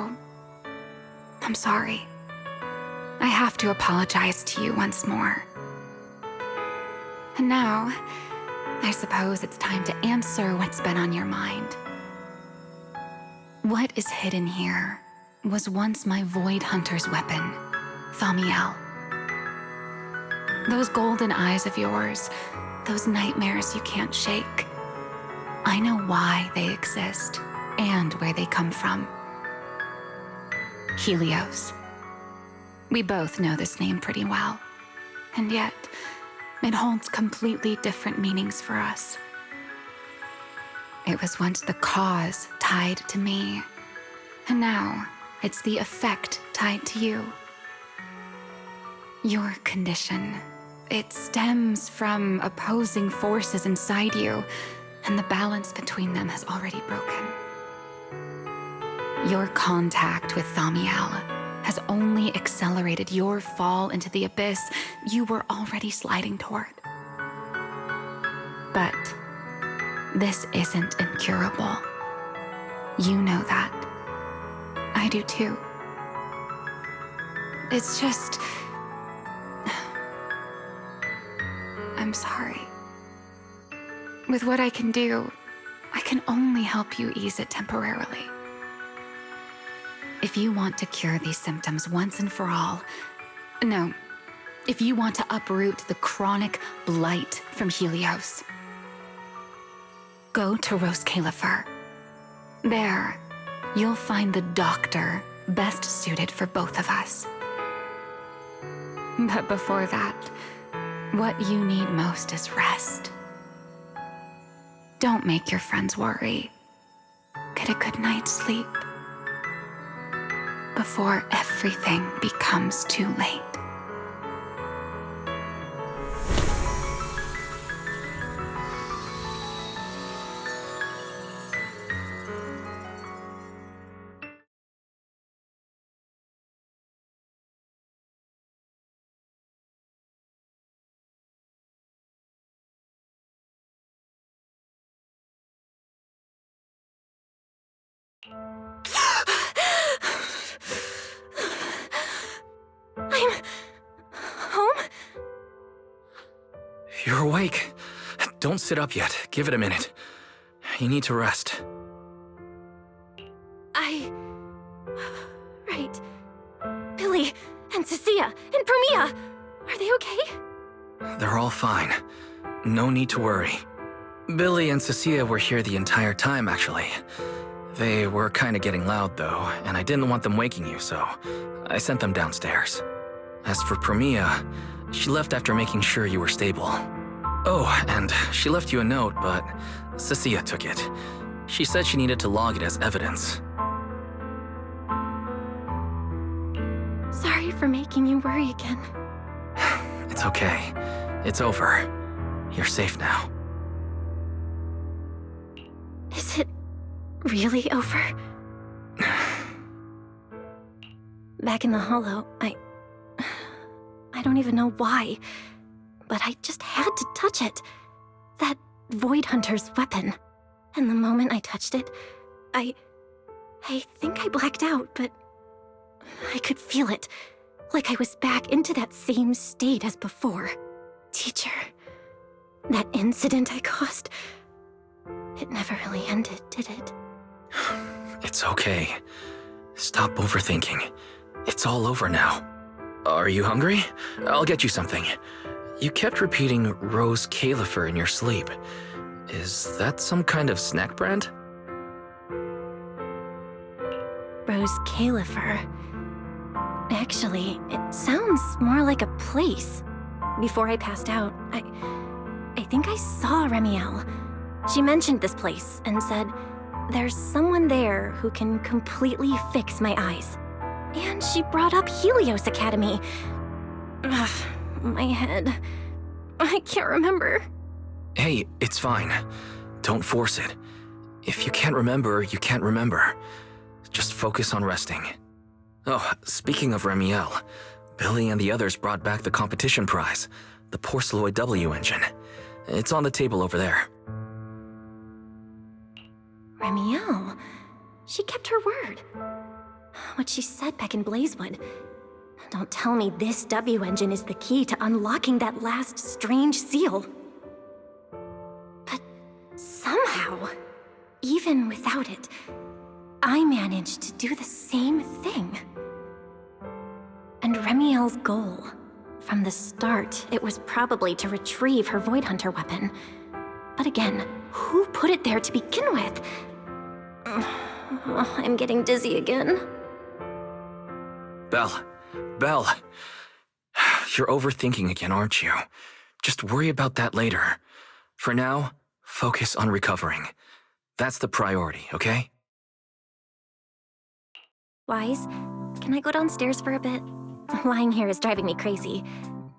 I'm sorry. I have to apologize to you once more. And now, I suppose it's time to answer what's been on your mind. What is hidden here was once my Void Hunter's weapon, Thamiel. Those golden eyes of yours, those nightmares you can't shake. I know why they exist and where they come from. Helios. We both know this name pretty well, and yet it holds completely different meanings for us. It was once the cause tied to me, and now it's the effect tied to you. Your condition, it stems from opposing forces inside you, and the balance between them has already broken. Your contact with Thamiel has only accelerated your fall into the abyss you were already sliding toward. But this isn't incurable. You know that. I do too. It's just... I'm sorry. With what I can do, I can only help you ease it temporarily. If you want to cure these symptoms once and for all, no, if you want to uproot the chronic blight from Helios, go to Caifer. There, you'll find the doctor best suited for both of us. But before that, what you need most is rest. Don't make your friends worry. Get a good night's sleep before everything becomes too late. I'm home? You're awake. Don't sit up yet. Give it a minute. You need to rest. Right. Billy and Cecilia and Promia, are they okay? They're all fine. No need to worry. Billy and Cecilia were here the entire time, actually. They were kind of getting loud, though, and I didn't want them waking you, so I sent them downstairs. As for Promia, she left after making sure you were stable. Oh, and she left you a note, but Cecilia took it. She said she needed to log it as evidence. Sorry for making you worry again. It's okay. It's over. You're safe now. Is it really over? Back in the hollow, I don't even know why, but I just had to touch it. That Void Hunter's weapon. And the moment I touched it, I think I blacked out, but I could feel it. Like I was back into that same state as before. Teacher, that incident I caused, it never really ended, did it? It's okay. Stop overthinking. It's all over now. Are you hungry? I'll get you something. You kept repeating Rose Caifer in your sleep. Is that some kind of snack brand? Rose Caifer. Actually, it sounds more like a place. Before I passed out, I think I saw Remiel. She mentioned this place and said, there's someone there who can completely fix my eyes. And she brought up Helios Academy. Ugh, my head. I can't remember. Hey, it's fine. Don't force it. If you can't remember, you can't remember. Just focus on resting. Oh, speaking of Remiel, Billy and the others brought back the competition prize, the Porceloid W engine. It's on the table over there. Remiel? She kept her word. What she said back in Blazewood. Don't tell me this W engine is the key to unlocking that last strange seal. But somehow, even without it, I managed to do the same thing. And Remiel's goal, from the start, it was probably to retrieve her Void Hunter weapon. But again, who put it there to begin with? I'm getting dizzy again. Belle, you're overthinking again, aren't you? Just worry about that later. For now, focus on recovering. That's the priority, okay? Wise, can I go downstairs for a bit? Lying here is driving me crazy.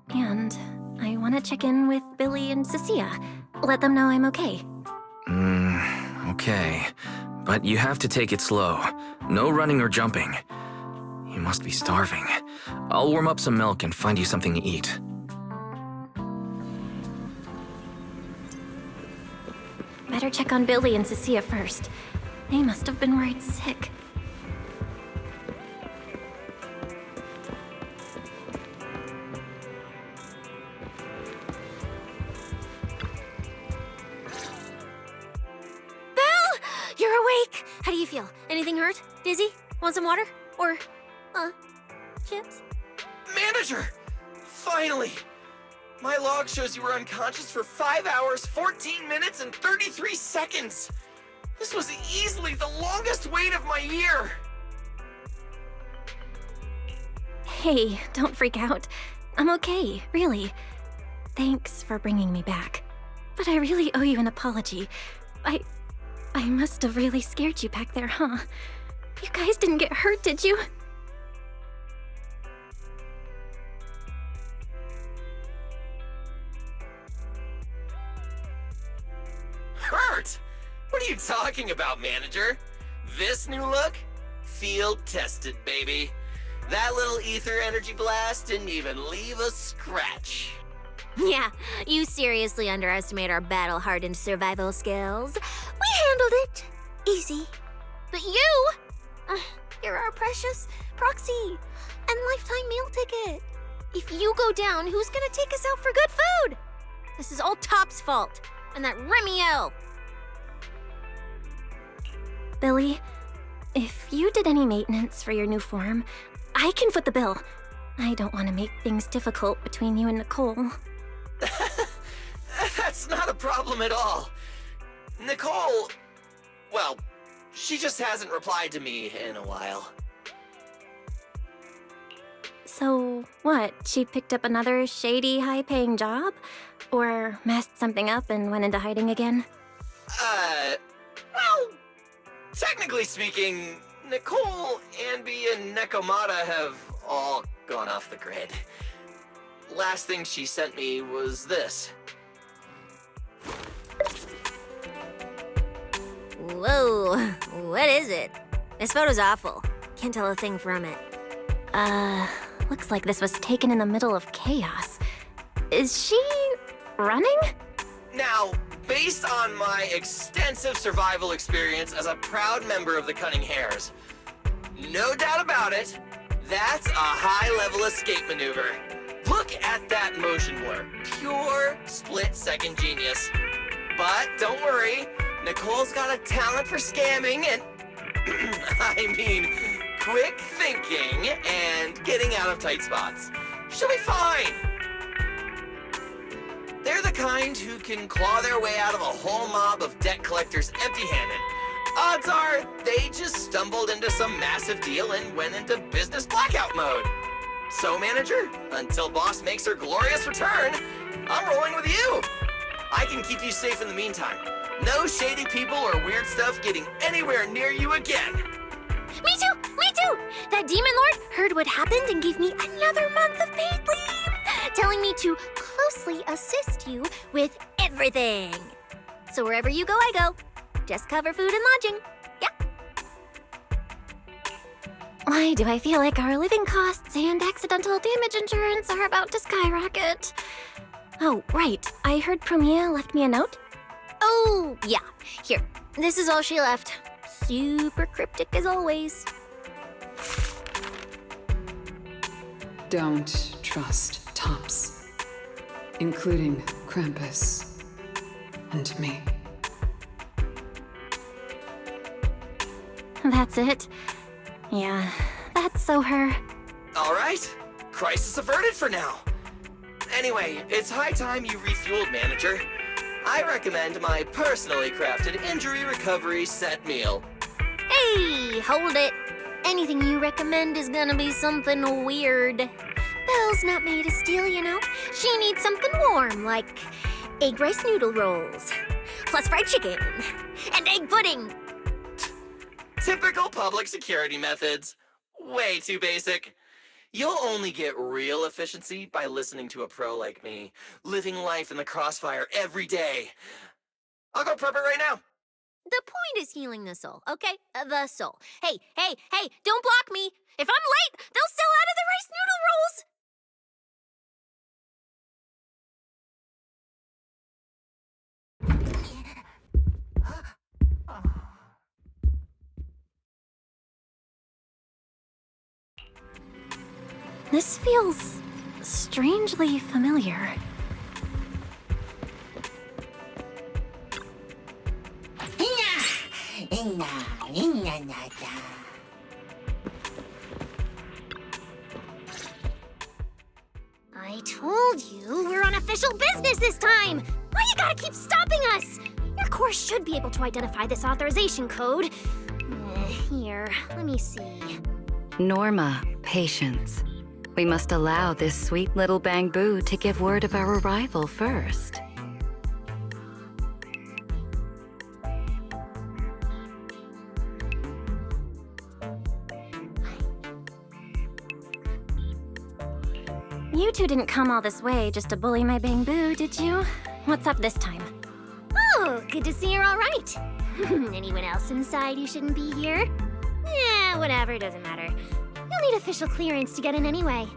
And I want to check in with Billy and Cecilia. Let them know I'm okay. Okay. But you have to take it slow. No running or jumping. You must be starving. I'll warm up some milk and find you something to eat. Better check on Billy and Cecilia first. They must have been worried sick. You're awake! How do you feel? Anything hurt? Dizzy? Want some water? Or, chips? Manager! Finally! My log shows you were unconscious for 5 hours, 14 minutes, and 33 seconds! This was easily the longest wait of my year! Hey, don't freak out. I'm okay, really. Thanks for bringing me back. But I really owe you an apology. I must have really scared you back there, huh? You guys didn't get hurt, did you? Hurt? What are you talking about, Manager? This new look? Field tested, baby. That little ether energy blast didn't even leave a scratch. Yeah, you seriously underestimate our battle-hardened survival skills. We handled it. Easy. But you! You're our precious proxy and lifetime meal ticket. If you go down, who's gonna take us out for good food? This is all Top's fault. And that Remiel. Billy, if you did any maintenance for your new form, I can foot the bill. I don't want to make things difficult between you and Nicole. That's not a problem at all. Nicole, well, she just hasn't replied to me in a while. So, what? She picked up another shady, high-paying job? Or messed something up and went into hiding again? Well, technically speaking, Nicole, Anby, and Nekomata have all gone off the grid. Last thing she sent me was this. Whoa, what is it? This photo's awful. Can't tell a thing from it. Looks like this was taken in the middle of chaos. Is she running? Now, Based on my extensive survival experience as a proud member of the Cunning Hares, no doubt about it, that's a high-level escape maneuver. Look at that motion blur. Pure split-second genius. But don't worry, Nicole's got a talent for scamming and, I mean, quick thinking and getting out of tight spots. She'll be fine. They're the kind who can claw their way out of a whole mob of debt collectors empty-handed. Odds are they just stumbled into some massive deal and went into business blackout mode. So, manager, until boss makes her glorious return, I'm rolling with you. I can keep you safe in the meantime. No shady people or weird stuff getting anywhere near you again. Me too! Me too! That demon lord heard what happened and gave me another month of paid leave, telling me to closely assist you with everything. So wherever you go, I go. Just cover food and lodging. Yeah. Why do I feel like our living costs and accidental damage insurance are about to skyrocket? Oh, right. I heard Premier left me a note. Oh, yeah. Here. This is all she left. Super cryptic as always. Don't trust Tops, including Krampus and me. That's it. Yeah, that's so her. All right, crisis averted for now. Anyway, it's high time you refueled, manager. I recommend my personally crafted injury recovery set meal. Hey, hold it. Anything you recommend is gonna be something weird. Belle's not made of steel, you know. She needs something warm, like egg rice noodle rolls, plus fried chicken, and egg pudding. Typical public security methods. Way too basic. You'll only get real efficiency by listening to a pro like me, living life in the crossfire every day. I'll go prep it right now. The point is healing the soul, okay? The soul. Hey, don't block me. If I'm late, they'll sell out of the rice noodle rolls. This feels strangely familiar. I told you we're on official business this time. Why you gotta keep stopping us? Your course should be able to identify this authorization code. Here, let me see. Norma, patience. We must allow this sweet little bang-boo to give word of our arrival first. You two didn't come all this way just to bully my bang-boo, did you? What's up this time? Oh, good to see you're all right. Anyone else inside who shouldn't be here? Whatever, doesn't matter. You'll need official clearance to get in anyway.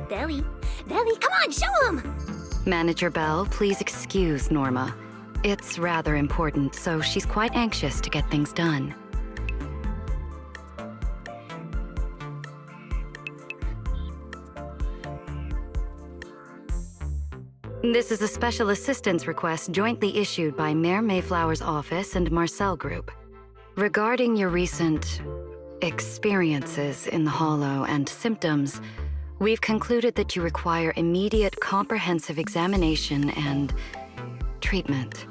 Belly, come on, show 'em! Manager Belle, please excuse Norma. It's rather important, so she's quite anxious to get things done. This is a special assistance request jointly issued by Mayor Mayflower's office and Marcel Group. Regarding your recent experiences in the Hollow and symptoms, we've concluded that you require immediate comprehensive examination and treatment.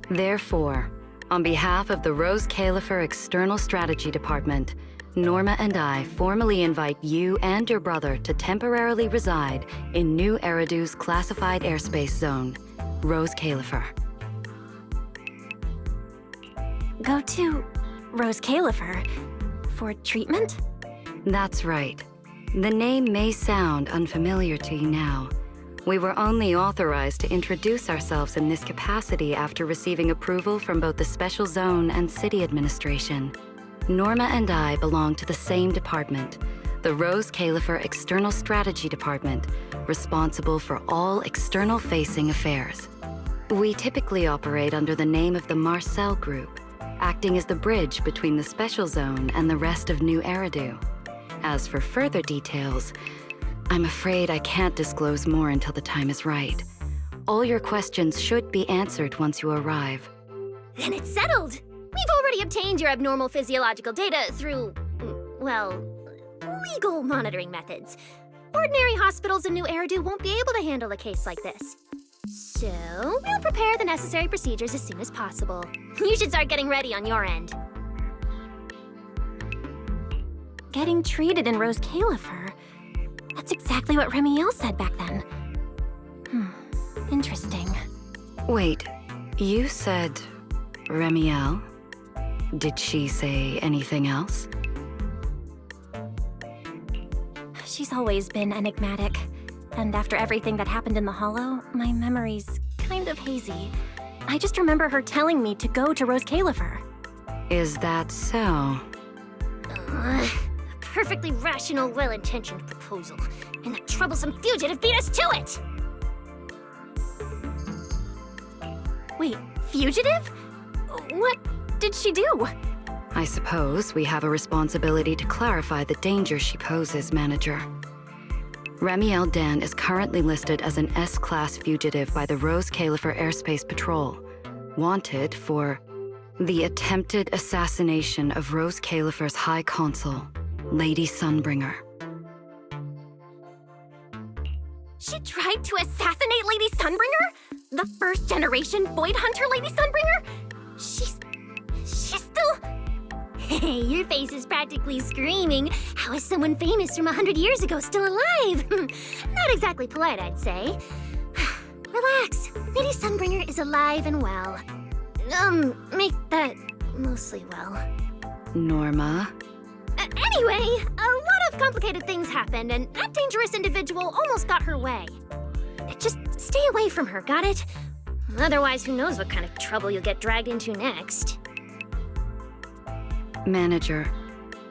Therefore, on behalf of the Rose Caifer External Strategy Department, Norma and I formally invite you and your brother to temporarily reside in New Eridu's classified airspace zone, Rose Caifer. Go to Rose Caifer for treatment? That's right. The name may sound unfamiliar to you now. We were only authorized to introduce ourselves in this capacity after receiving approval from both the Special Zone and City Administration. Norma and I belong to the same department, the Rose Caifer External Strategy Department, responsible for all external-facing affairs. We typically operate under the name of the Marcel Group, acting as the bridge between the Special Zone and the rest of New Eridu. As for further details, I'm afraid I can't disclose more until the time is right. All your questions should be answered once you arrive. Then it's settled! We've already obtained your abnormal physiological data through, well, legal monitoring methods. Ordinary hospitals in New Eridu won't be able to handle a case like this. So, we'll prepare the necessary procedures as soon as possible. You should start getting ready on your end. Getting treated in Rose Caifer. That's exactly what Remiel said back then. Interesting. Wait, you said Remiel? Did she say anything else? She's always been enigmatic. And after everything that happened in the Hollow, my memory's kind of hazy. I just remember her telling me to go to Rose Caifer. Is that so? A perfectly rational, well-intentioned proposal. And that troublesome fugitive beat us to it! Wait, Fugitive? What did she do? I suppose we have a responsibility to clarify the danger she poses, Manager. Remiel Dan is currently listed as an S-Class fugitive by the Rose Caifer Airspace Patrol, wanted for the attempted assassination of Rose Caifer's High Consul, Lady Sunbringer. She tried to assassinate Lady Sunbringer? The first-generation Void Hunter Lady Sunbringer? She's still... Hey, your face is practically screaming. How is someone famous from 100 years ago still alive? Not exactly polite, I'd say. Relax. Lady Sunbringer is alive and well. Make that mostly well. Norma? Anyway, a lot of complicated things happened, and that dangerous individual almost got her way. Just stay away from her, got it? Otherwise, who knows what kind of trouble you'll get dragged into next. Manager,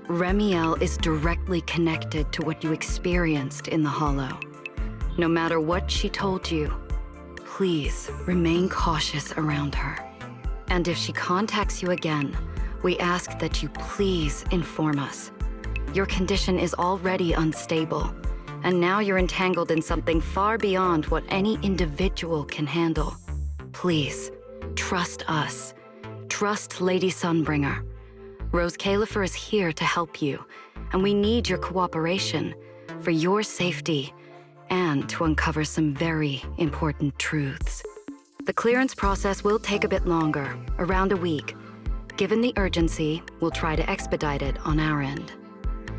Remiel is directly connected to what you experienced in the Hollow. No matter what she told you, please remain cautious around her. And if she contacts you again, we ask that you please inform us. Your condition is already unstable, and now you're entangled in something far beyond what any individual can handle. Please, trust us. Trust Lady Sunbringer. Rose Caifer is here to help you, and we need your cooperation for your safety and to uncover some very important truths. The clearance process will take a bit longer, around a week. Given the urgency, we'll try to expedite it on our end.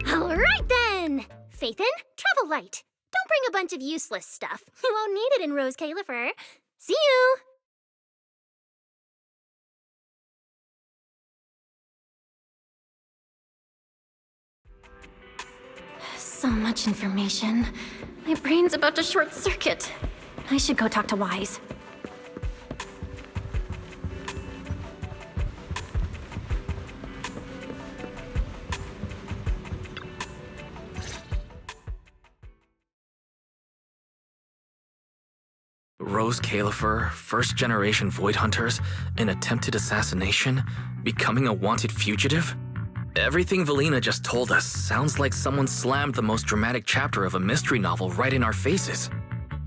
All right then! Phaethon, travel light. Don't bring a bunch of useless stuff. You won't need it in Rose Caifer. See you! So much information. My brain's about to short circuit. I should go talk to Wise. Rose Caifer, first-generation Void Hunters, an attempted assassination, becoming a wanted fugitive? Everything Valina just told us sounds like someone slammed the most dramatic chapter of a mystery novel right in our faces.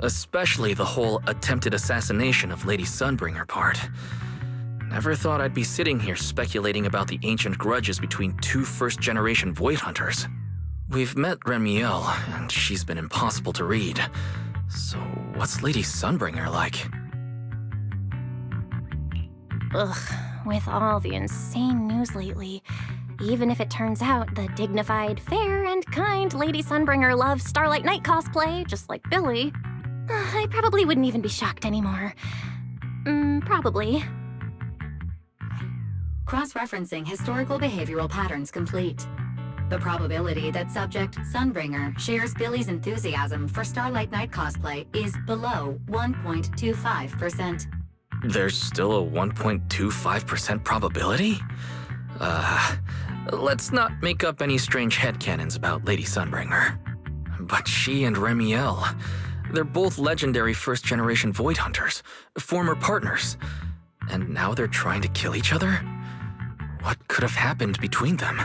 Especially the whole attempted assassination of Lady Sunbringer part. Never thought I'd be sitting here speculating about the ancient grudges between two first-generation Void Hunters. We've met Remiel, and she's been impossible to read. So what's Lady Sunbringer like? Ugh, with all the insane news lately, even if it turns out the dignified, fair, and kind Lady Sunbringer loves Starlight Night cosplay, just like Billy, I probably wouldn't even be shocked anymore. Probably. Cross-referencing historical behavioral patterns complete. The probability that subject Sunbringer shares Billy's enthusiasm for Starlight Night cosplay is below 1.25%. There's still a 1.25% probability? Let's not make up any strange headcanons about Lady Sunbringer. But she and Remiel, They're both legendary first-generation Void Hunters, former partners. And now they're trying to kill each other? What could have happened between them?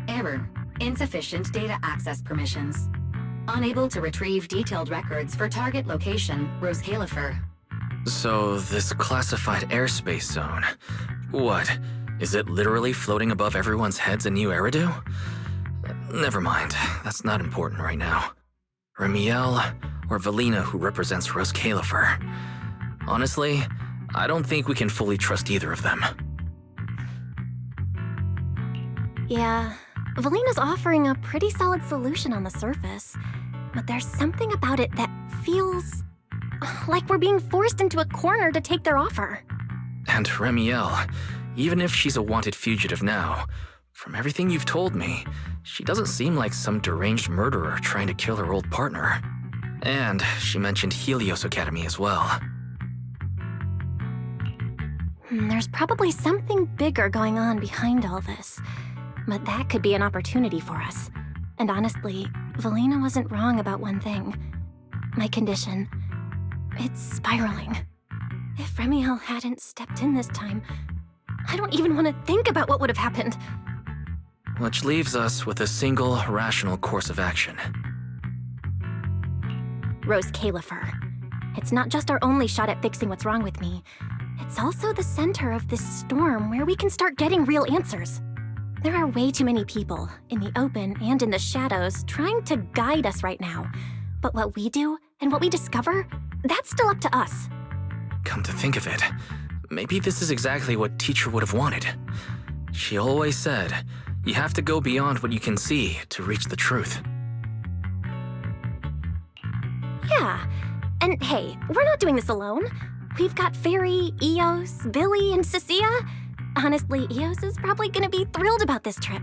Error. Insufficient data access permissions. Unable to retrieve detailed records for target location, Caifer. So, this classified airspace zone, what? Is it literally floating above everyone's heads in New Eridu? Never mind, that's not important right now. Remiel or Valina who represents Caifer. Honestly, I don't think we can fully trust either of them. Yeah, Valina's offering a pretty solid solution on the surface, but there's something about it that feels like we're being forced into a corner to take their offer. And Remiel, even if she's a wanted fugitive now, from everything you've told me, she doesn't seem like some deranged murderer trying to kill her old partner. And she mentioned Helios Academy as well. There's probably something bigger going on behind all this, but that could be an opportunity for us. And honestly, Valina wasn't wrong about one thing. My condition, it's spiraling. If Remiel hadn't stepped in this time, I don't even want to think about what would have happened. Which leaves us with a single rational course of action. Caifer. It's not just our only shot at fixing what's wrong with me. It's also the center of this storm where we can start getting real answers. There are way too many people, in the open and in the shadows, trying to guide us right now. But what we do and what we discover, that's still up to us. Come to think of it, maybe this is exactly what Teacher would have wanted. She always said, you have to go beyond what you can see to reach the truth. Yeah, and hey, we're not doing this alone. We've got Fairy, Eos, Billy, and Cecilia. Honestly, Eos is probably gonna be thrilled about this trip.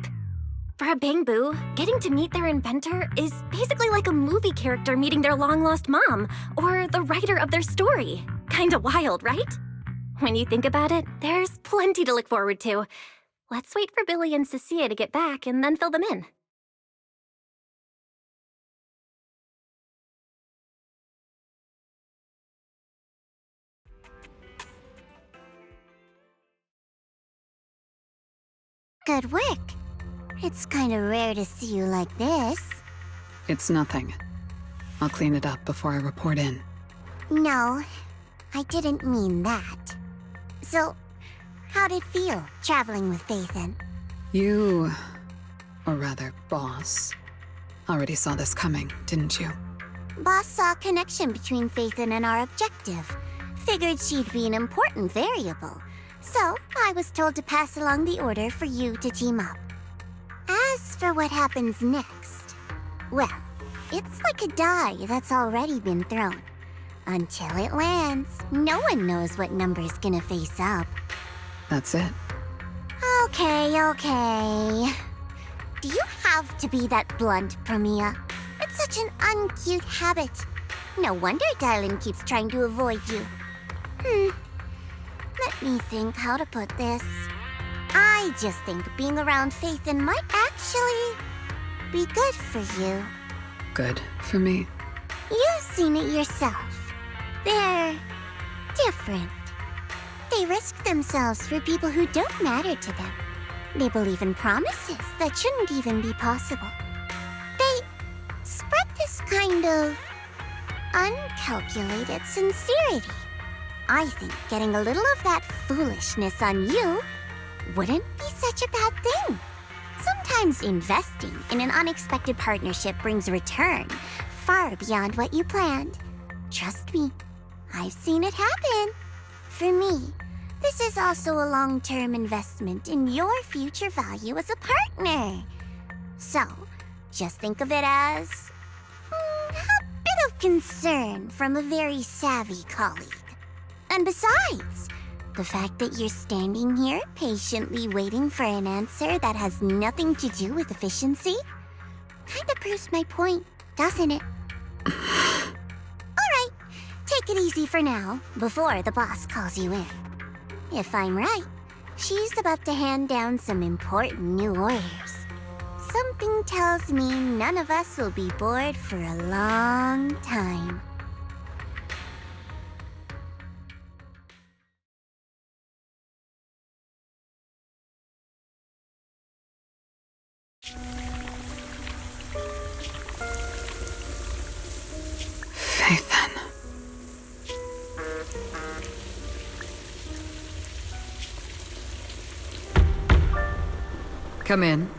For a Bangbu, getting to meet their inventor is basically like a movie character meeting their long-lost mom, or the writer of their story. Kinda wild, right? When you think about it, there's plenty to look forward to. Let's wait for Billy and Cecilia to get back and then fill them in. Good work. It's kind of rare to see you like this. It's nothing. I'll clean it up before I report in. No, I didn't mean that. So, how'd it feel, traveling with Phaethon? You, or rather, Boss, already saw this coming, didn't you? Boss saw a connection between Phaethon and our objective. Figured she'd be an important variable. So, I was told to pass along the order for you to team up. As for what happens next, well, it's like a die that's already been thrown. Until it lands, no one knows what number's gonna face up. That's it. Okay. Do you have to be that blunt, Premia? It's such an uncute habit. No wonder Dylan keeps trying to avoid you. Let me think how to put this. I just think being around Phaethon might actually be good for you. Good for me. You've seen it yourself. They're different. They risk themselves for people who don't matter to them. They believe in promises that shouldn't even be possible. They spread this kind of uncalculated sincerity. I think getting a little of that foolishness on you wouldn't be such a bad thing. Sometimes investing in an unexpected partnership brings a return far beyond what you planned. Trust me, I've seen it happen. For me, this is also a long-term investment in your future value as a partner. So, just think of it as a bit of concern from a very savvy colleague. And besides, the fact that you're standing here patiently waiting for an answer that has nothing to do with efficiency kinda proves my point, doesn't it? Alright, take it easy for now, before the boss calls you in. If I'm right, she's about to hand down some important new orders. Something tells me none of us will be bored for a long time. Come in.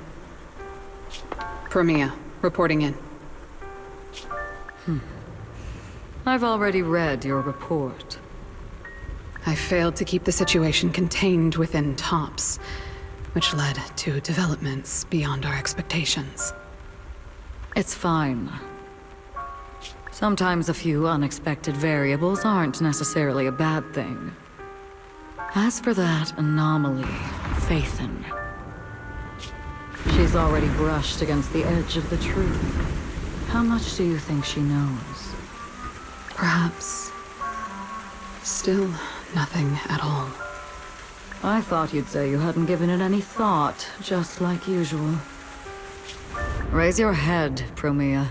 Remiel, reporting in. I've already read your report. I failed to keep the situation contained within TOPS, which led to developments beyond our expectations. It's fine. Sometimes a few unexpected variables aren't necessarily a bad thing. As for that anomaly, Phaethon, she's already brushed against the edge of the truth. How much do you think she knows? Perhaps. Still nothing at all. I thought you'd say you hadn't given it any thought, just like usual. Raise your head, Remiel.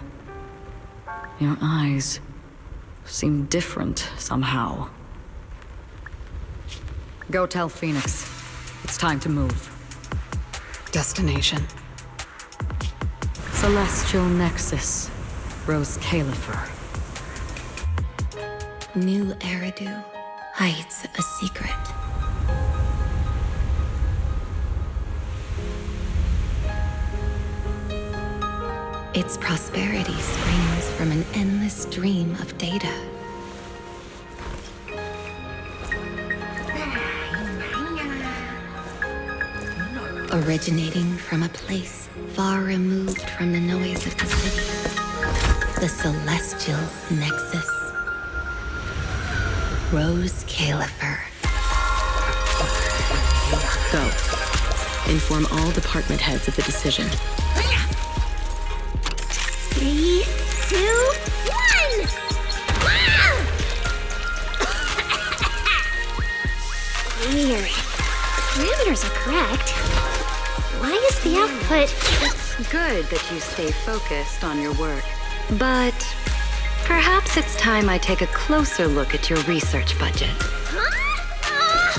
Your eyes seem different somehow. Go tell Phoenix. It's time to move. Destination? Celestial Nexus. Rose Caifer. New Eridan hides a secret. Its prosperity springs from an endless stream of data. Originating from a place far removed from the noise of the city. The Celestial Nexus. Rose Caifer. Go. Inform all department heads of the decision. 3, 2, 1! Weird. Parameters are correct. Why is the output... It's good that you stay focused on your work. But perhaps it's time I take a closer look at your research budget. Huh?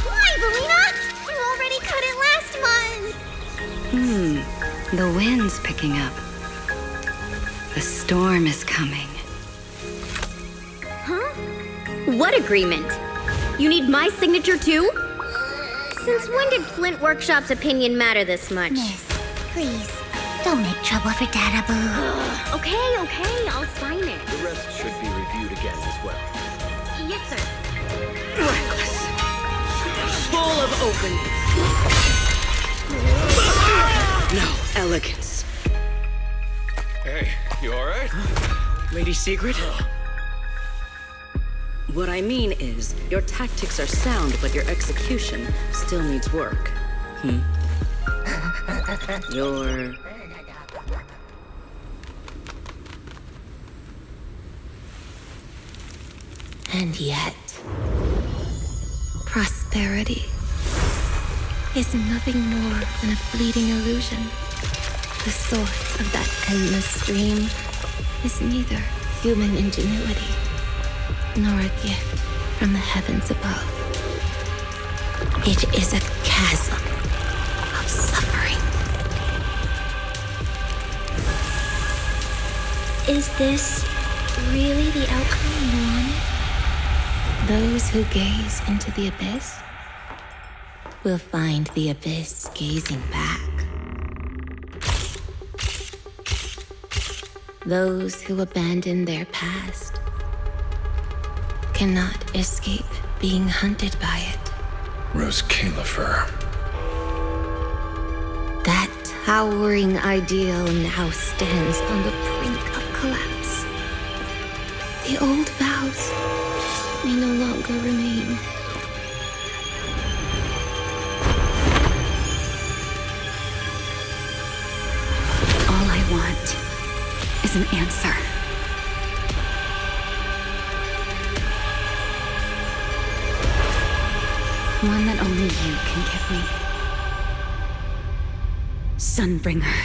Why, Belina? You already cut it last month! The wind's picking up. The storm is coming. Huh? What agreement? You need my signature too? Since when did Flint Workshop's opinion matter this much? Miss, please, don't make trouble for Dada Boo. Okay, I'll sign it. The rest should be reviewed again as well. Yes, sir. Reckless. Full of openings. No elegance. Hey, you alright? Lady Secret? What I mean is, your tactics are sound, but your execution still needs work. Your... And yet, prosperity is nothing more than a fleeting illusion. The source of that endless stream is neither human ingenuity nor a gift from the heavens above. It is a chasm of suffering. Is this really the outcome you wanted? Those who gaze into the abyss will find the abyss gazing back. Those who abandon their past cannot escape being hunted by it. Rose Caifer. That towering ideal now stands on the brink of collapse. The old vows may no longer remain. All I want is an answer. One that only you can give me. Sunbringer.